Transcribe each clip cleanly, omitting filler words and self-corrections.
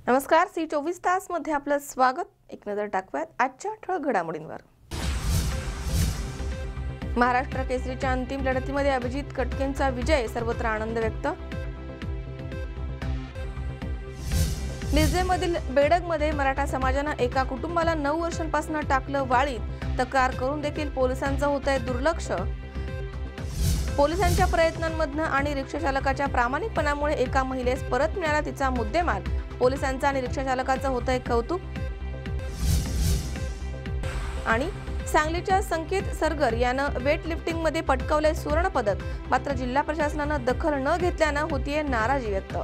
नमस्कार, C24 तास मध्ये आपलं स्वागत। एक नजर टाकूयात आजच्या ठळक घडामोडींवर। महाराष्ट्र केसरीच्या अंतिम लढतीमध्ये अभिजित कटकेंचा विजय, सर्वत्र आनंद व्यक्त। मिरजेमधील बेडगमध्ये मराठा समाजाने एका कुटुंबाला 9 वर्षांपासून टाकलं वाळीत, तक्रार करून देखील पोलिसांचं होतंय दुर्लक्ष। पोलिसांच्या प्रयत्नांमधनं आणि रिक्षा चालकाच्या प्रामाणिकपणामुळे एका महिलेस परत मिळाला तिचा मुद्देमाल, पोलिसांचा आणि रिक्षा चालकाचं होतंय कौतुक। आणि सांगलीच्या संकेत सरगर यानं वेट लिफ्टिंग मध्ये पटकावले सुवर्ण पदक, मात्र जिल्हा प्रशासनानं दखल न घेतल्यानं होतीये नाराजी व्यक्त।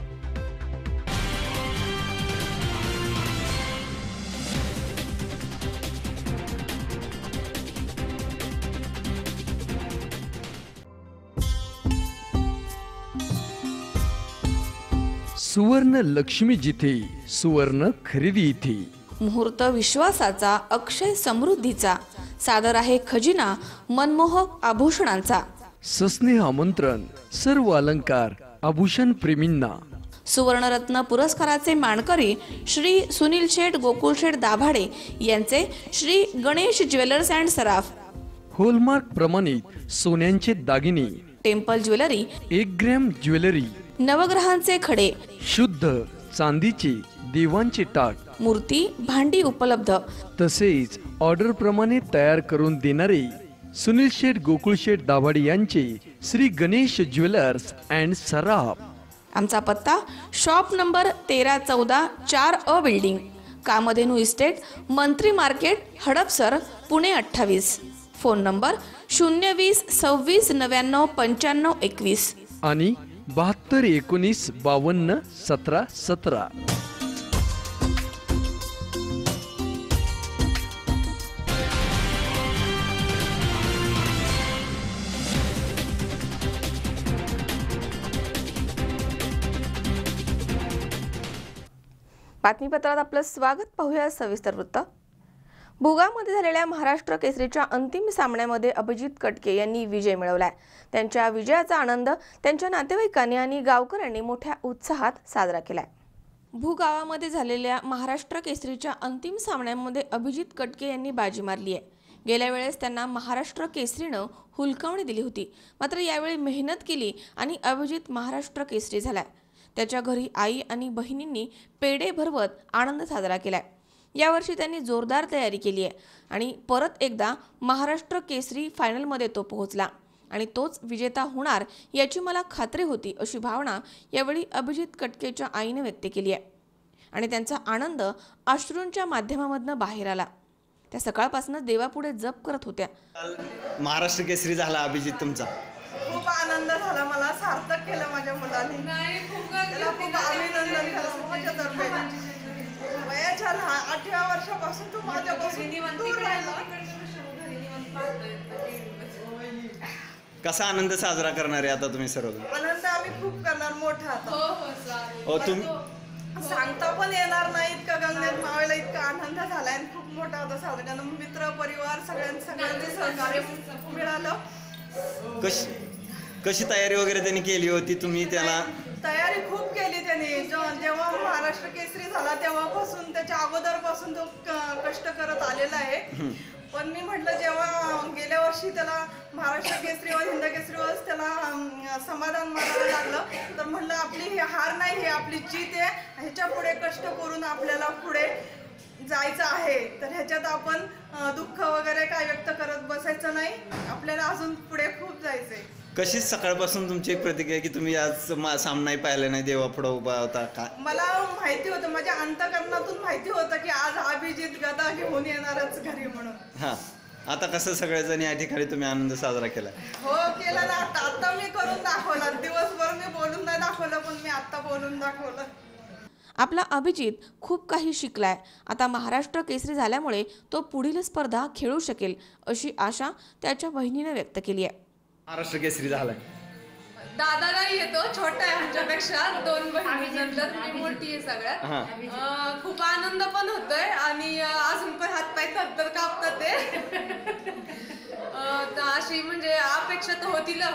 सुवर्ण लक्ष्मी जिथे, सुवर्ण खरेदी इथे। मुहूर्त विश्वासाचा, अक्षय समृद्धीचा, सादर आहे खजिना मनमोहक आभूषणांचा। सस्नेह आमंत्रण सर्व अलंकार आभूषण प्रेमींना। सुवर्णरत्न पुरस्काराचे मानकरी श्री सुनील शेठ गोकुळ शेठ दाभाडे यांचे Shri Ganesh jewellers and Saraf. Hallmark प्रमाणित सोन्यांचे दागिने, टेम्पल ज्वेलरी, 1 ग्रॅम ज्वेलरी, नवग्रहांचे खडे, शुद्ध चांदीचे देवांचे टाट, मूर्ती, भांडी उपलब्ध। तसेच ऑर्डर प्रमाणे तयार करून देणारे सुनील शेठ गोकुळ शेठ दाभाडे यांचे श्री गणेश ज्वेलर्स अँड सराफ। आमचा पत्ता shop number 1314 4A building, Kamdhenu estate, Mantri market, Hadapsar, Pune 28। Phone number 020 26 99 95 21 आणि 72 19 52 17 17। बातमीपत्रात आपलं स्वागत। पाहूया सविस्तर वृत्त। भुगामध्ये झालेल्या महाराष्ट्र केसरीच्या अंतिम सामन्यामध्ये अभिजित कटके यांनी विजय मिळवलाय। त्यांच्या विजयाचा आनंद त्यांच्या नातेवाईकांनी आणि गावकऱ्यांनी मोठ्या उत्साहात साजरा केलाय। भुगावामध्ये झालेल्या महाराष्ट्र केसरीच्या अंतिम सामन्यामध्ये अभिजित कटके यांनी बाजी मारली आहे। गेल्या वेळेस त्यांना महाराष्ट्र केसरीनं हुलकावणी दिली होती, मात्र यावेळी मेहनत केली आणि अभिजित महाराष्ट्र केसरी झालाय। त्याच्या घरी आई आणि बहिणींनी पेढे भरवत आनंद साजरा केलाय। यावर्षी त्यांनी जोरदार तयारी केली आहे आणि परत एकदा महाराष्ट्र केसरी फायनलमध्ये तो पोहोचला आणि तोच विजेता होणार याची मला खात्री होती, अशी भावना यावेळी अभिजित कटकेच्या आईने व्यक्त केली आहे आणि त्यांचा आनंद अश्रूंच्या माध्यमामधनं बाहेर आला। त्या सकाळपासूनच देवापुढे जप करत होत्या। महाराष्ट्र केसरी झाला अभिजित तुमचा, खूप आनंद झाला, मला सार्थक केलं माझ्या मुलाने। त्याला खूप अभिनंदन केलं माझ्यातर्फे। वयाच्या 8व्या वर्षापासून तू माझ्यापासून दूर राहिला। कसा आनंद साजरा करणार आहे आता तुम्ही सर्व? आनंद आम्ही खूप करणार मोठा आता। हो तुम्ही सांगता पण येणार नाही, इतका गगनात मावेला इतका आनंद झालाय आणि खूप मोठा होता साजरा करणं। मित्र परिवार सगळ्यांचे सहकार्य मिळालं। कशी तयारी वगैरे त्यांनी केली होती? तुम्ही त्याला तयारी खूप केली त्यांनी। जेव्हा महाराष्ट्र केसरी झाला तेव्हापासून, त्याच्या अगोदरपासून तो कष्ट करत आलेला आहे। पण मी म्हटलं, जेव्हा गेल्या वर्षी त्याला महाराष्ट्र केसरीवर हिंद केसरीवर त्याला समाधान मानावं लागलं, तर म्हटलं आपली ही हार नाही, ही आपली जीत आहे। ह्याच्या पुढे कष्ट करून आपल्याला पुढे जायचं आहे, तर ह्याच्यात आपण दुःख वगैरे काय व्यक्त करत बसायचं नाही, आपल्याला अजून पुढे खूप जायचंय। कशी सकाळपासून तुमची एक प्रतिक्रिया की तुम्ही आज सामनाही पाहिला नाही, देवापुढे उभा होता का? मला माहिती होतं, माझ्या अंतःकरणातून माहिती होतं की आज अभिजित गदा घेऊन येणारच घरी म्हणून। हा, आता कसं सगळेजण या ठिकाणी तुम्ही आनंद साजरा केला? हो केला ना। आता मी करून दाखवला, दिवसभर मी बोलून नाही दाखवलं, पण मी आता बोलून दाखवलं। आपला अभिजित खूप काही शिकलाय। आता महाराष्ट्र केसरी झाल्यामुळे तो पुढील स्पर्धा खेळू शकेल, अशी आशा त्याच्या बहिणीने व्यक्त केली आहे। महाराष्ट्र केसरी झालाय, दादा नाही येतो, छोटा आहे आमच्यापेक्षा, 2 बहिणी नंतर मी मोठी आहे सगळ्यात। खूप आनंद पण होतोय आणि अजून पण हातपाय थरथर कापतात ते। अशी म्हणजे अपेक्षा तर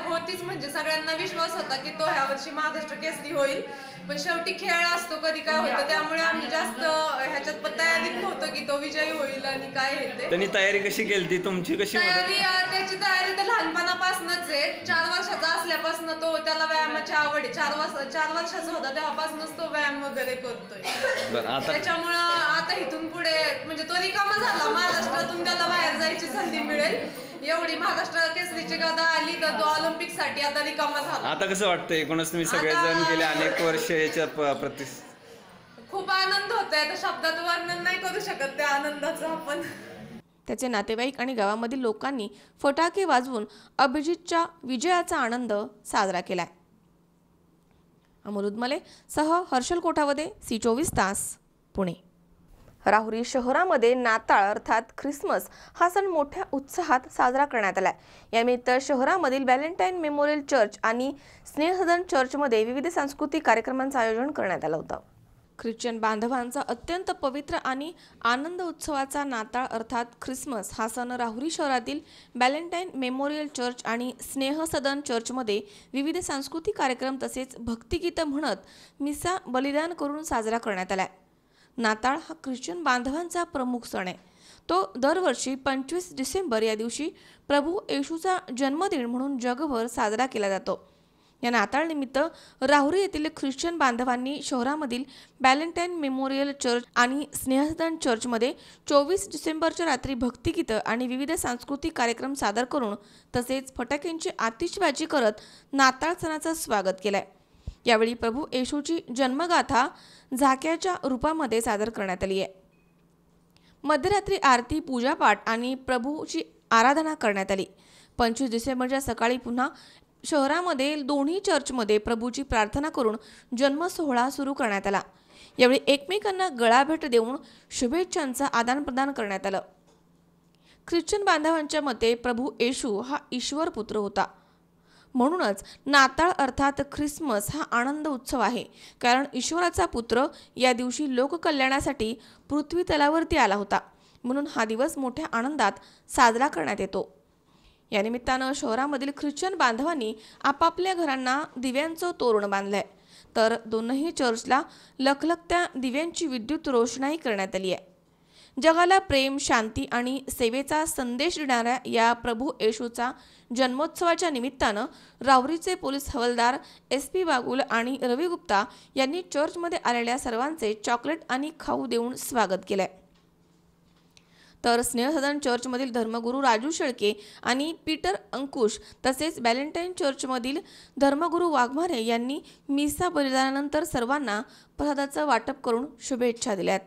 होतीच म्हणजे सगळ्यांना विश्वास होता की तो ह्या वर्षी महाराष्ट्र केसरी होईल, पण शेवटी खेळ असतो कधी काय होतं, त्यामुळे आम्ही जास्त ह्याच्यात पण तयारीत नव्हतो की तो विजयी होईल आणि काय हे ते. त्यांनी तयारी कशी केली ती तुमची कशी त्याची तयारी तर लहानपणापासूनच आहे. 4 वर्षाचा असल्यापासून तो त्याला व्यायामाची आवड आहे. 4 वर्षाचा होता तेव्हापासूनच तो व्यायाम वगैरे करतोय. त्याच्यामुळं आता इथून पुढे म्हणजे तो रिकामा झाला, महाराष्ट्रातून त्याला बाहेर जायची संधी मिळेल. एवढी महाराष्ट्र केसरीची गदा आली तर तो ऑलिम्पिक साठी आता रिकामा झाला. आता कसं वाटतंय? एकूणच तुम्ही सगळेजण गेले अनेक वर्ष याच्या खूप आनंद होतोय. आता शब्दात वर्णन नाही करू शकत त्या आनंदाचं आपण. त्याचे नातेवाईक आणि गावामधील लोकांनी फटाके वाजवून अभिजितच्या विजयाचा आनंद साजरा केलाय. अमोल उदमले सह हर्षल कोठावदे, C24 तास, पुणे. राहुरी शहरामध्ये नाताळ अर्थात ख्रिसमस हा सण मोठ्या उत्साहात साजरा करण्यात आला. यानिमित्त शहरामधील व्हॅलेंटाईन मेमोरियल चर्च आणि स्नेहसदन चर्चमध्ये विविध सांस्कृतिक कार्यक्रमांचं आयोजन करण्यात आलं होतं. ख्रिश्चन बांधवांचा अत्यंत पवित्र आणि आनंद उत्सवाचा नाताळ अर्थात ख्रिसमस हा सण राहुरी शहरातील व्हॅलेंटाईन मेमोरियल चर्च आणि स्नेहसदन चर्चमध्ये विविध सांस्कृतिक कार्यक्रम तसेच भक्तिगीतं म्हणत मिसा बलिदान करून साजरा करण्यात आला. नाताळ हा ख्रिश्चन बांधवांचा प्रमुख सण आहे. तो दरवर्षी 25 डिसेंबर या दिवशी प्रभू येशूचा जन्मदिन म्हणून जगभर साजरा केला जातो. या नाताळनिमित्त राहुरी येथील ख्रिश्चन बांधवांनी शहरामधील व्हॅलेंटाईन मेमोरियल चर्च आणि स्नेहसदन चर्चमध्ये 24 डिसेंबरच्या रात्री भक्तिगीतं आणि विविध सांस्कृतिक कार्यक्रम सादर करून तसेच फटाक्यांची आतिषबाजी करत नाताळ सणाचं स्वागत केलंय. यावेळी प्रभू येशूची जन्मगाथा झाक्याच्या रूपामध्ये सादर करण्यात आली आहे. मध्यरात्री आरती, पूजापाठ आणि प्रभूची आराधना करण्यात आली. 25 डिसेंबरच्या सकाळी पुन्हा शहरामध्ये दोन्ही चर्चमध्ये प्रभूची प्रार्थना करून जन्म सोहळा सुरू करण्यात आला. यावेळी एकमेकांना गळाभेट देऊन शुभेच्छांचं आदानप्रदान करण्यात आलं. ख्रिश्चन बांधवांच्या मते प्रभू येशू हा ईश्वर पुत्र होता. म्हणूनच नाताळ अर्थात ख्रिसमस हा आनंद उत्सव आहे, कारण ईश्वराचा पुत्र या दिवशी लोककल्याणासाठी पृथ्वी तलावरती आला होता. म्हणून हा दिवस मोठ्या आनंदात साजरा करण्यात येतो. या निमित्तानं शहरामधील ख्रिश्चन बांधवांनी आपापल्या घरांना दिव्यांचं तोरण बांधलंय, तर दोनही चर्चला लखलखत्या दिव्यांची विद्युत रोषणाई करण्यात आली आहे. जगाला प्रेम, शांती आणि सेवेचा संदेश देणाऱ्या या प्रभू येशूचा जन्मोत्सवाच्या निमित्तानं राहुरीचे पोलीस हवालदार SP बागुल आणि रवी गुप्ता यांनी चर्चमध्ये आलेल्या सर्वांचे चॉकलेट आणि खाऊ देऊन स्वागत केलंय. तर स्नेहसदन चर्चमधील धर्मगुरू राजू शेळके आणि पीटर अंकुश तसेच व्हॅलेंटाईन चर्चमधील धर्मगुरू वाघमारे यांनी मिसा बलिदानानंतर सर्वांना प्रसादाचं वाटप करून शुभेच्छा दिल्यात.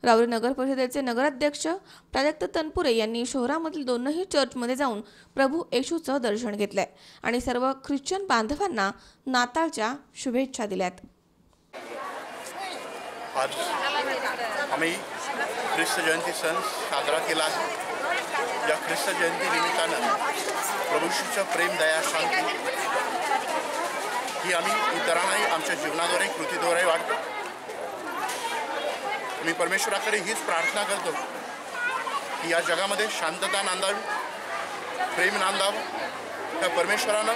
राहुरी नगर परिषदेचे नगराध्यक्ष प्राजक्त तनपुरे यांनी शहरामधील दोनही चर्चमध्ये जाऊन प्रभू येशूचं दर्शन घेतलंय आणि सर्व ख्रिश्चन बांधवांना नाताळच्या शुभेच्छा दिल्यात. आज आम्ही ख्रिस्त जयंती सण साजरा केला आहे. या ख्रिस्त जयंती निमित्तानं प्रभू येशूचं प्रेम, दया, शांती ही आम्ही इतरांनाही आमच्या जीवनाद्वारे, कृतीद्वारे वाटतो. मी परमेश्वराकडे हीच प्रार्थना करतो की या जगामध्ये शांतता नांदावी, प्रेम नांदावं. त्या परमेश्वरानं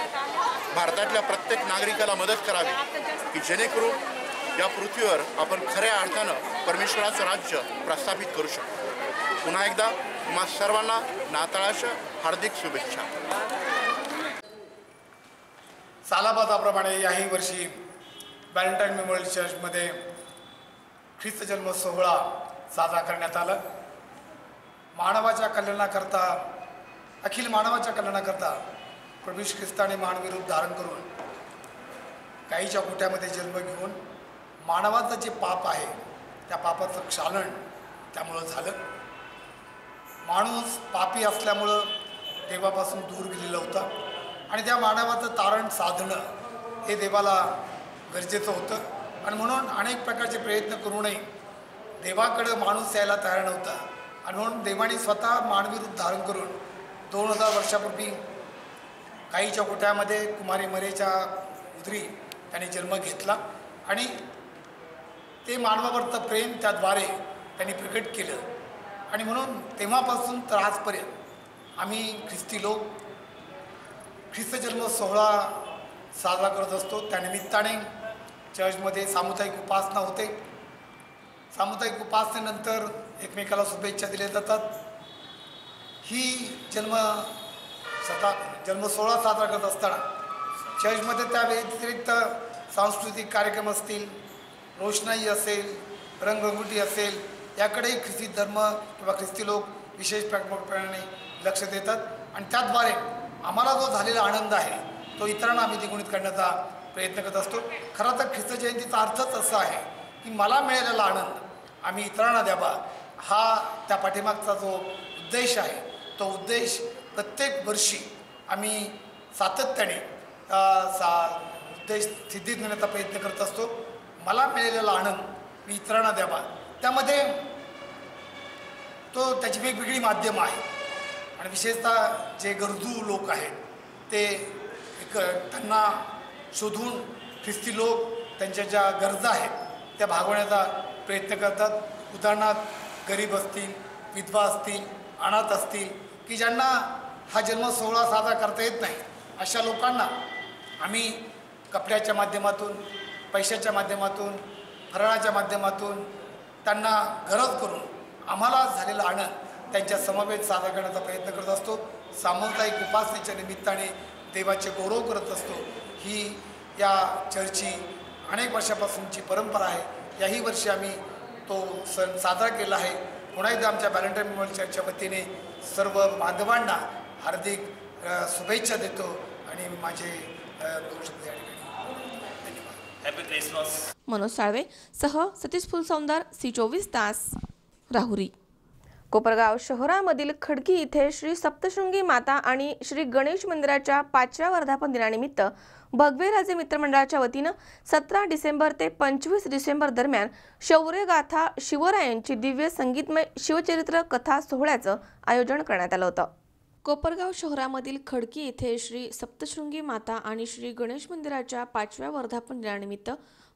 भारतातल्या प्रत्येक नागरिकाला मदत करावी की जेणेकरून या पृथ्वीवर आपण खऱ्या अर्थानं परमेश्वराचं राज्य प्रस्थापित करू शकतो. पुन्हा एकदा तुम्हा सर्वांना नाताळाच्या हार्दिक शुभेच्छा. सालाबादाप्रमाणे याही वर्षी व्हॅलेंटाईन मेमोरियल चर्चमध्ये ख्रिस्त जन्म सोहळा साजरा करण्यात आला. मानवाच्या कल्याणाकरता, अखिल मानवाच्या कल्याणाकरता प्रभू येशू ख्रिस्ताने मानवी रूप धारण करून गाईच्या गोठ्यामध्ये जन्म घेऊन मानवाचं जे पाप आहे त्या पापाचं क्षालन त्यामुळं झालं. माणूस पापी असल्यामुळं देवापासून दूर गेलेला होता आणि त्या मानवाचं तारण साधणं हे देवाला गरजेचं होतं. आणि म्हणून अनेक प्रकारचे प्रयत्न करूनही देवाकडं माणूस यायला तयार नव्हता. आणि म्हणून देवाने स्वतः मानवी रूप धारण करून 2000 वर्षापूर्वी गाईच्या गोठ्यामध्ये कुमारी मरेच्या उदरी त्याने जन्म घेतला आणि ते मानवावरचं प्रेम त्याद्वारे त्यांनी प्रकट केलं. आणि म्हणून तेव्हापासून तर आजपर्यंत आम्ही ख्रिस्ती लोक ख्रिस्त जन्म सोहळा साजरा करत असतो. त्यानिमित्ताने चर्चमध्ये सामुदायिक उपासना होते. सामुदायिक उपासनेनंतर एकमेकाला शुभेच्छा दिल्या जातात. ही जन्म सोहळा साजरा करत असताना चर्चमध्ये त्या व्यतिरिक्त सांस्कृतिक कार्यक्रम असतील, रोषणाई असेल, रंगरंगोटी असेल, याकडेही ख्रिस्ती धर्म किंवा ख्रिस्ती लोक विशेष प्रामुख्याने लक्ष देतात. आणि त्याद्वारे आम्हाला जो झालेला आनंद आहे तो इतरांना आम्ही द्विगुणित करण्याचा प्रयत्न करत असतो. खरं तर ख्रिस्त जयंतीचा अर्थच असा आहे की मला मिळालेला आनंद आम्ही इतरांना द्यावा, हा त्या पाठीमागचा जो उद्देश आहे. तो उद्देश प्रत्येक वर्षी आम्ही सातत्याने उद्देश सिद्धीत नेण्याचा प्रयत्न करत असतो. मला मिळालेला आनंद मी इतरांना द्यावा. त्यामध्ये त्याची वेगवेगळी माध्यमं आहेत आणि विशेषतः जे गरजू लोक आहेत ते त्यांना शोधून ख्रिस्ती लोक त्यांच्या ज्या गरजा आहेत त्या भागवण्याचा प्रयत्न करतात. उदाहरणार्थ गरीब असतील, विधवा असतील, अनाथ असतील की ज्यांना हा जन्म सोहळा साजरा करता येत नाही, अशा लोकांना आम्ही कपड्याच्या माध्यमातून, पैशाच्या माध्यमातून, फराळाच्या माध्यमातून त्यांना गरज करून आम्हाला झालेला आनंद त्यांच्या समवेत साजरा करण्याचा प्रयत्न करत असतो. सामुदायिक उपासनेच्या निमित्ताने देवाचे गौरव करत असतो. ही या चर्चची अनेक वर्षापासूनची परंपरा आहे. याही वर्षी आम्ही तो सण साजरा केला आहे. पुन्हा एकदा आमच्या व्हॅलेंटाईन मेमोरियल चर्चच्या वतीने सर्व बांधवांना हार्दिक शुभेच्छा देतो आणि माझे दोन शब्द या ठिकाणी धन्यवाद. Happy Christmas. मनोज साळवे सह सतीश फुलसौंदर, C24 तास, राहुरी. कोपरगाव शहरामधील खडकी इथे श्री सप्तशृंगी माता आणि श्री गणेश मंदिराच्या 5व्या वर्धापन दिनानिमित्त भगवेराजे मित्रमंडळाच्या वतीनं 17 डिसेंबर ते 25 डिसेंबर दरम्यान शौर्यगाथा शिवरायांची दिव्य संगीतमय शिवचरित्र कथा सोहळ्याचं आयोजन करण्यात आलं होतं. कोपरगाव शहरामधील खडकी येथे श्री सप्तशृंगी माता आणि श्री गणेश मंदिराच्या 5व्या वर्धापन दिनानिमित्त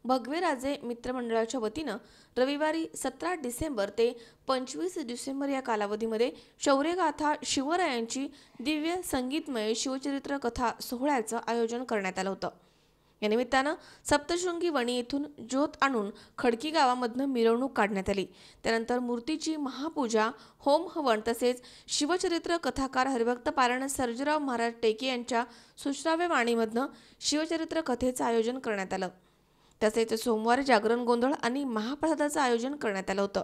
भगवेराजे मित्रमंडळाच्या वतीनं रविवारी 17 डिसेंबर ते 25 डिसेंबर या कालावधीमध्ये शौर्यगाथा शिवरायांची दिव्य संगीतमय शिवचरित्र कथा सोहळ्याचं आयोजन करण्यात आलं होतं. या निमित्तानं सप्तशृंगी वणी येथून ज्योत आणून खडकी गावामधनं मिरवणूक काढण्यात आली. त्यानंतर मूर्तीची महापूजा, होम हवन तसेच शिवचरित्र कथाकार हरिभक्त पारायण सर्जेराव महाराज टेके यांच्या सुश्राव्य वाणीमधनं शिवचरित्र कथेचं आयोजन करण्यात आलं. तसेच सोमवारी जागरण गोंधळ आणि महाप्रसादाचं आयोजन करण्यात आलं होतं.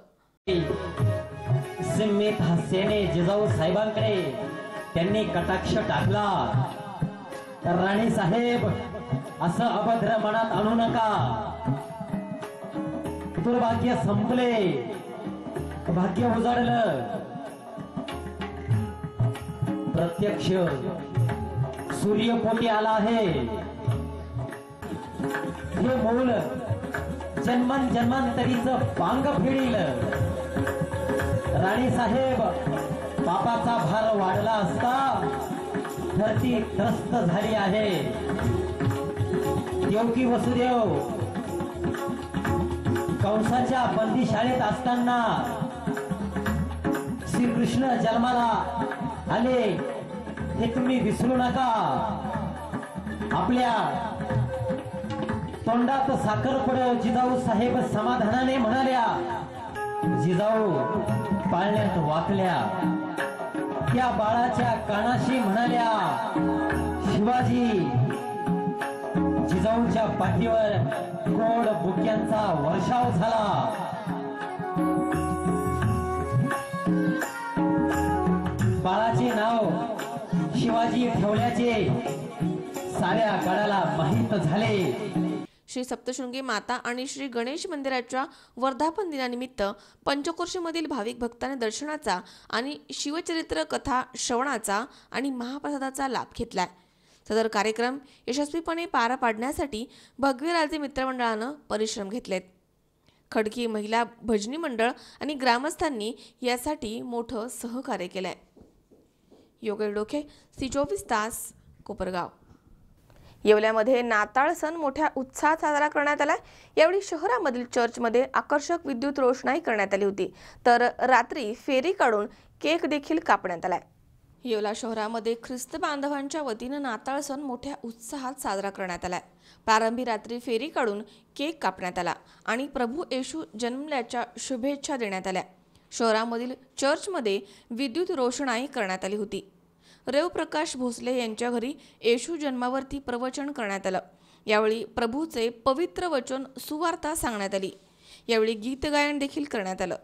सिम्मित हास्याने जिजाऊ साहेबांकडे त्यांनी कटाक्ष टाकला. राणी साहेब, असं अभद्र मनात आणू नका. दुर्भाग्य संपले, भाग्य उजाडलं. प्रत्यक्ष सूर्यपोटी आला आहे. हे मूल जन्मन जन्मांतरीचं पांग फेडील. राणी साहेब, पापाचा भार वाढला असता धरती त्रस्त झाली आहे. देवकी वसुदेव कंसाच्या बंदीशाळेत असताना श्रीकृष्ण जन्माला आले हे तुम्ही विसरू नका. आपल्या तोंडात साखर पडो जिजाऊ साहेब समाधानाने म्हणाल्या. जिजाऊ पाळण्यात वाकल्या. त्या बाळाच्या कानाशी म्हणाल्या, शिवाजी. जिजाऊच्या पाठीवर गोड बुक्यांचा वर्षाव झाला. बाळाचे नाव शिवाजी ठेवल्याचे साऱ्या गडाला माहीत झाले. श्री सप्तशृंगी माता आणि श्री गणेश मंदिराच्या वर्धापन दिनानिमित्त पंचकोशीमधील भाविक भक्तांनी दर्शनाचा आणि शिवचरित्र कथा श्रवणाचा आणि महाप्रसादाचा लाभ घेतलाय. सदर कार्यक्रम यशस्वीपणे पार पाडण्यासाठी भगवेराजे मित्रमंडळानं परिश्रम घेतलेत. खडकी महिला भजनी मंडळ आणि ग्रामस्थांनी यासाठी मोठं सहकार्य केलंय. योगेश डोके, C24 तास, कोपरगाव. येवल्यामध्ये नाताळ सण मोठ्या उत्साहात साजरा करण्यात आला. यावेळी शहरामधील चर्चमध्ये आकर्षक विद्युत रोषणाई करण्यात आली होती, तर रात्री फेरी काढून केक देखील कापण्यात आलाय. येवला शहरामध्ये ख्रिस्त बांधवांच्या वतीनं नाताळ सण मोठ्या उत्साहात साजरा करण्यात आलाय. प्रारंभी रात्री फेरी काढून केक कापण्यात आला आणि प्रभू येशू जन्मल्याच्या शुभेच्छा देण्यात आल्या. शहरामधील चर्चमध्ये विद्युत रोषणाई करण्यात आली होती. रेव प्रकाश भोसले यांच्या घरी येशू जन्मावरती प्रवचन करण्यात आलं. यावेळी प्रभूचे पवित्र वचन सुवार्ता सांगण्यात आली. यावेळी गीत गायन देखील करण्यात आलं.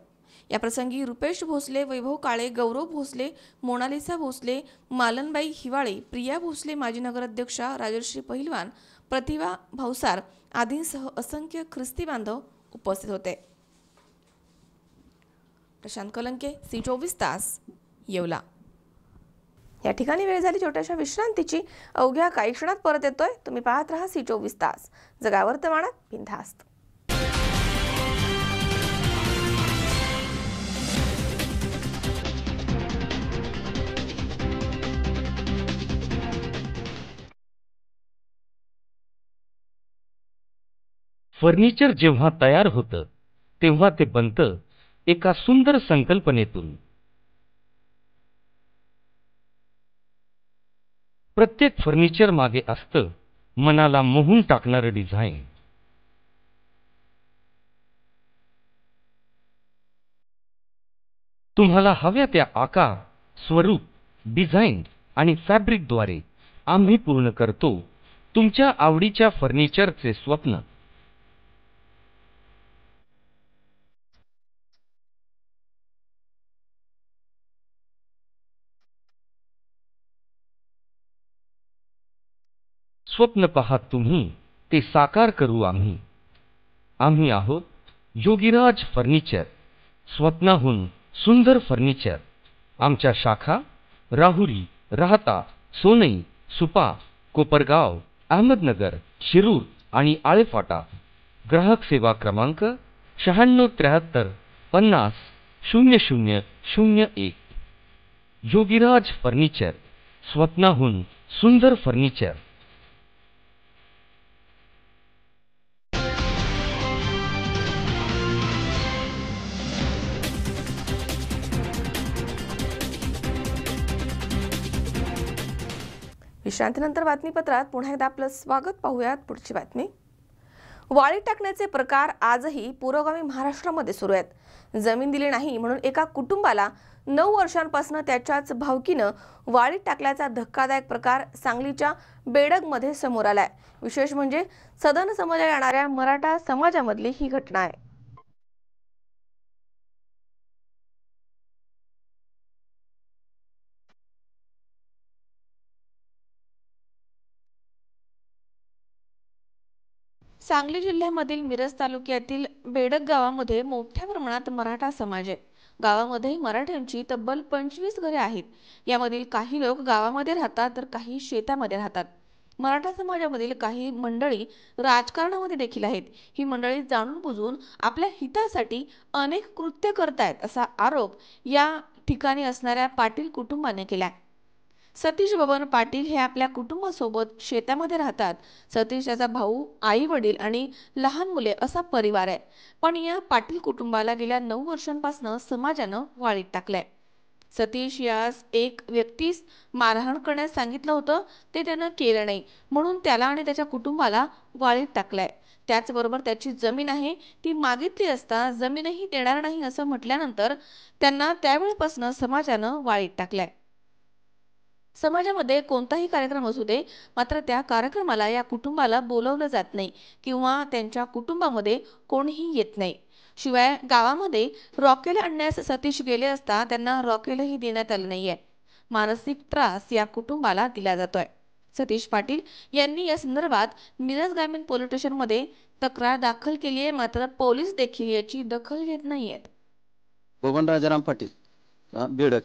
या प्रसंगी रुपेश भोसले, वैभव काळे, गौरव भोसले, मोनालिसा भोसले, मालनबाई हिवाळे, प्रिया भोसले, माजी नगराध्यक्षा राजश्री पहिलवान, प्रतिभा भावसार आदींसह असंख्य ख्रिस्ती बांधव उपस्थित होते. प्रशांत कलंके, सी24 तास, येवला. या ठिकाणी वेळ झाली छोट्याशा विश्रांतीची. अवघ्या काही क्षणात परत येतोय. तुम्ही पाहत राहा सी24 तास, जगा वर्तमानात बिनधास्त. फर्निचर जेव्हा तयार होतं तेव्हा ते बनतं एका सुंदर संकल्पनेतून. प्रत्येक फर्निचर मागे असतं मनाला मोहून टाकणारं डिझाईन. तुम्हाला हव्या त्या आकार, स्वरूप, डिझाईन आणि फॅब्रिकद्वारे आम्ही पूर्ण करतो तुमच्या आवडीच्या फर्निचरचे स्वप्न. स्वप्न पाहात तुम्ही, ते साकार करू आम्ही. आम्ही आहोत योगीराज फर्निचर, स्वप्नाहून सुंदर फर्निचर. आमच्या शाखा राहुरी, राहता, सोनई, सुपा, कोपरगाव, अहमदनगर, शिरूर आणि आळेफाटा. ग्राहक सेवा क्रमांक 9673 50 0001. योगीराज फर्निचर, स्वप्नाहून सुंदर फर्निचर. विश्रांतीनंतर बातमीपत्रात पुन्हा एकदा आपलं स्वागत. पाहूयात पुढची बातमी. वाळीत टाकण्याचे प्रकार आजही पुरोगामी महाराष्ट्रामध्ये सुरू आहेत. जमीन दिली नाही म्हणून एका कुटुंबाला 9 वर्षांपासून त्याच्याच भावकीनं वाळीत टाकल्याचा धक्कादायक प्रकार सांगलीच्या बेडगमध्ये समोर आलाय. विशेष म्हणजे सदन समजल्या जाणाऱ्या मराठा समाजामधली ही घटना आहे. सांगली जिल्ह्यामधील मिरज तालुक्यातील बेडग गावामध्ये मोठ्या प्रमाणात मराठा समाज आहे. गावामध्ये मराठ्यांची तब्बल 25 घरे आहेत. यामधील काही लोक गावामध्ये राहतात तर काही शेतामध्ये राहतात. मराठा समाजामधील काही मंडळी राजकारणामध्ये देखील आहेत. ही मंडळी जाणून बुजून आपल्या हितासाठी अनेक कृत्य करतायत असा आरोप या ठिकाणी असणाऱ्या पाटील कुटुंबाने केला. सतीश बबन पाटील हे आपल्या कुटुंबासोबत शेतामध्ये राहतात. सतीश याचा भाऊ, आई वडील आणि लहान मुले असा परिवार आहे. पण या पाटील कुटुंबाला गेल्या 9 वर्षांपासून समाजानं वाळीत टाकलंय. सतीश यास एक व्यक्तीस मारहाण करण्यास सांगितलं होतं, ते त्यानं केलं नाही म्हणून त्याला आणि त्याच्या कुटुंबाला वाळीत टाकलंय. त्याचबरोबर त्याची जमीन आहे ती मागितली असता जमीनही देणार नाही असं म्हटल्यानंतर त्यांना त्यावेळेपासून समाजानं वाळीत टाकलंय. समाजामध्ये कोणताही कार्यक्रम असू दे, मात्र त्या कार्यक्रमाला या कुटुंबाला बोलवलं जात नाही किंवा त्यांच्या कुटुंबामध्ये कोणीही येत नाही. शिवाय गावामध्ये रॉकेल आणण्यास सतीश गेले असता त्यांना रॉकेलही देण्यात आलं नाहीये. मानसिक त्रास या कुटुंबाला दिला जातोय. सतीश पाटील यांनी या संदर्भात मिरज ग्रामीण पोलीस स्टेशनमध्ये तक्रार दाखल केली आहे, मात्र पोलीस देखील याची दखल घेत नाहीयेत. बबन राजाराम पाटील, बेडक.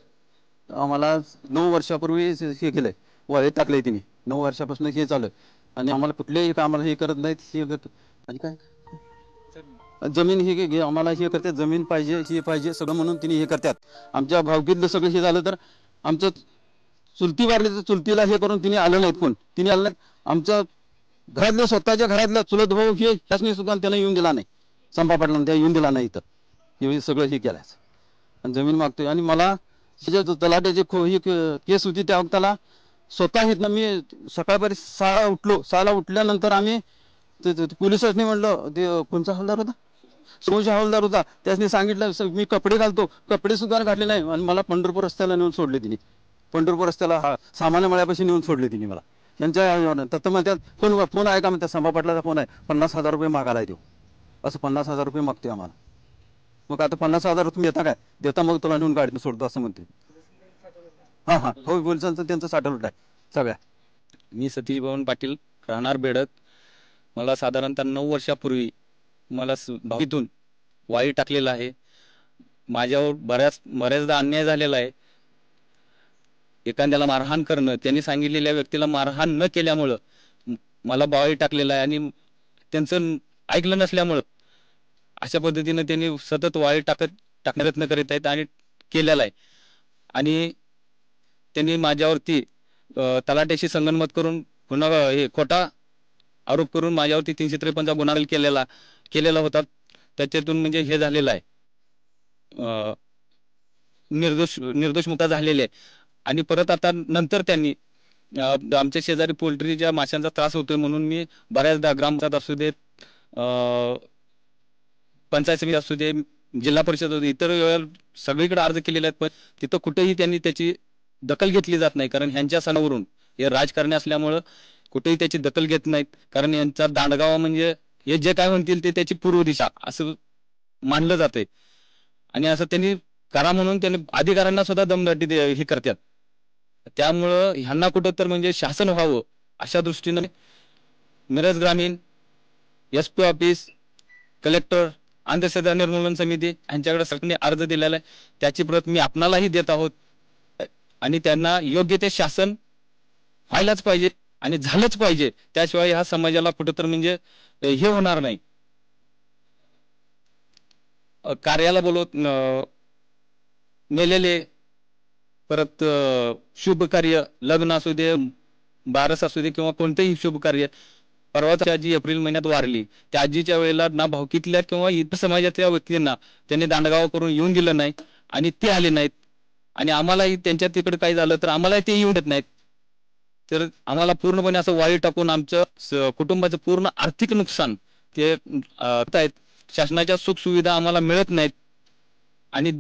आम्हाला 9 वर्षापूर्वी हे केलंय, वाळीत टाकलंय तिने. 9 वर्षापासून हे चालू आणि आम्हाला कुठल्याही कामाला हे करत नाहीत. हे करत आणि काय जमीन हे आम्हाला हे करते, जमीन पाहिजे, हे पाहिजे सगळं म्हणून तिने हे करतात. आमच्या भावकीतलं सगळं हे झालं तर आमचं चुलती वारली तर चुलतीला हे करून तिने आलं नाहीत. कोण तिने आलं नाही. आमच्या घरातलं स्वतःच्या घरातलं चुलत भाऊ हे ह्यासनी सुद्धा त्याला येऊन दिला नाही. संपा पाटलांना त्या येऊन दिला नाही. तर हे सगळं हे केलंय आणि जमीन मागतोय. आणि मला तलाट्याची ही केस होती त्या वक्ताला स्वतः इथनं मी सकाळपारी 6 उठलो. 6ला उठल्यानंतर आम्ही पोलिसांनी म्हणलं, ते कोणचा हवालदार होता, सोमश हवालदार होता, त्याने सांगितलं मी कपडे घालतो, कपडे सुद्धा घातले नाही आणि मला पंढरपूर रस्त्याला नेऊन सोडले तिने. पंढरपूर रस्त्याला सामान्य मळ्यापाशी नेऊन सोडले तिने मला. त्यांच्या तर म्हणतात फोन आहे का म्हणतात, संभा पाटलाचा फोन आहे, 50,000 रुपये मागायला येतो, असं 50,000 रुपये मागते आम्हाला. मग आता 50,000 तुम्ही येता काय, देता मग तुला नेऊन गाडीतून सोडतो असं म्हणते. हा हो, पोलिसांचं त्यांचं साठवलं आहे सगळ्या. मी सतीश भवन पाटील, राहणार बेडक. मला साधारणतः 9 वर्षापूर्वी मला भावीतून वाई टाकलेला आहे. माझ्यावर बऱ्याचदा अन्याय झालेला आहे. एखाद्याला मारहाण करणं, त्यांनी सांगितलेल्या व्यक्तीला मारहाण न केल्यामुळं मला वाई टाकलेला आहे आणि त्यांचं ऐकलं नसल्यामुळं अशा पद्धतीनं त्यांनी सतत वाई टाकण्याचा प्रयत्न करीत आहेत आणि केलेला आहे. आणि त्यांनी माझ्यावरती तलाट्याशी संगनमत करून पुन्हा हे खोटा आरोप करून माझ्यावरती 353 चा गुन्हा केलेला होता. त्याच्यातून म्हणजे हे झालेलं आहे, निर्दोष मुक्त झालेले आहे. आणि परत आता नंतर त्यांनी आमच्या शेजारी पोल्ट्रीच्या माशांचा त्रास होतोय म्हणून मी बऱ्याचदा ग्रामपंचायत असू देत, पंचायत समिती असू दे, जिल्हा परिषद इतर सगळीकडे अर्ज केलेले आहेत, पण तिथं कुठेही त्यांनी त्याची दखल घेतली जात नाही. कारण ह्यांच्या सणावरून हे राजकारणी असल्यामुळं कुठेही त्याची दखल घेत नाहीत. कारण यांचा दांडगावा म्हणजे हे जे काय म्हणतील ते त्याची पूर्व दिशा असं मानलं जाते. आणि असं त्यांनी करा म्हणून त्यांनी अधिकाऱ्यांना सुद्धा दमदाटी हे करतात. त्यामुळं ह्यांना कुठं तर म्हणजे शासन व्हावं अशा दृष्टीने मिरज ग्रामीण, SP ऑफिस, कलेक्टर, अंधश्रद्धा निर्मूलन समिती यांच्याकडे सरकारने अर्ज दिलेला आहे. त्याची प्रत मी आपणालाही देत आहोत. आणि त्यांना योग्य ते शासन व्हायलाच पाहिजे आणि झालंच पाहिजे. त्याशिवाय ह्या समाजाला कुठं तर म्हणजे हे होणार नाही. कार्याला बोलवत मेलेले, परत शुभ कार्य, लग्न असू दे, बारस असू दे किंवा कोणतेही शुभ कार्य. परवाची आजी एप्रिल महिन्यात वारली. त्या आजीच्या वेळेला ना भावकीतल्या किंवा इतर समाजाच्या व्यक्तींना त्यांनी दांडगाव करून येऊन दिलं नाही आणि ते आले नाहीत. आणि आम्हालाही त्यांच्या तिकडे काही झालं तर आम्हालाही ते येऊ देत नाहीत. तर आम्हाला पूर्णपणे असं वाई टाकून आमचं कुटुंबाचं पूर्ण आर्थिक नुकसान ते आहेत. शासनाच्या सुख सुविधा आम्हाला मिळत नाहीत आणि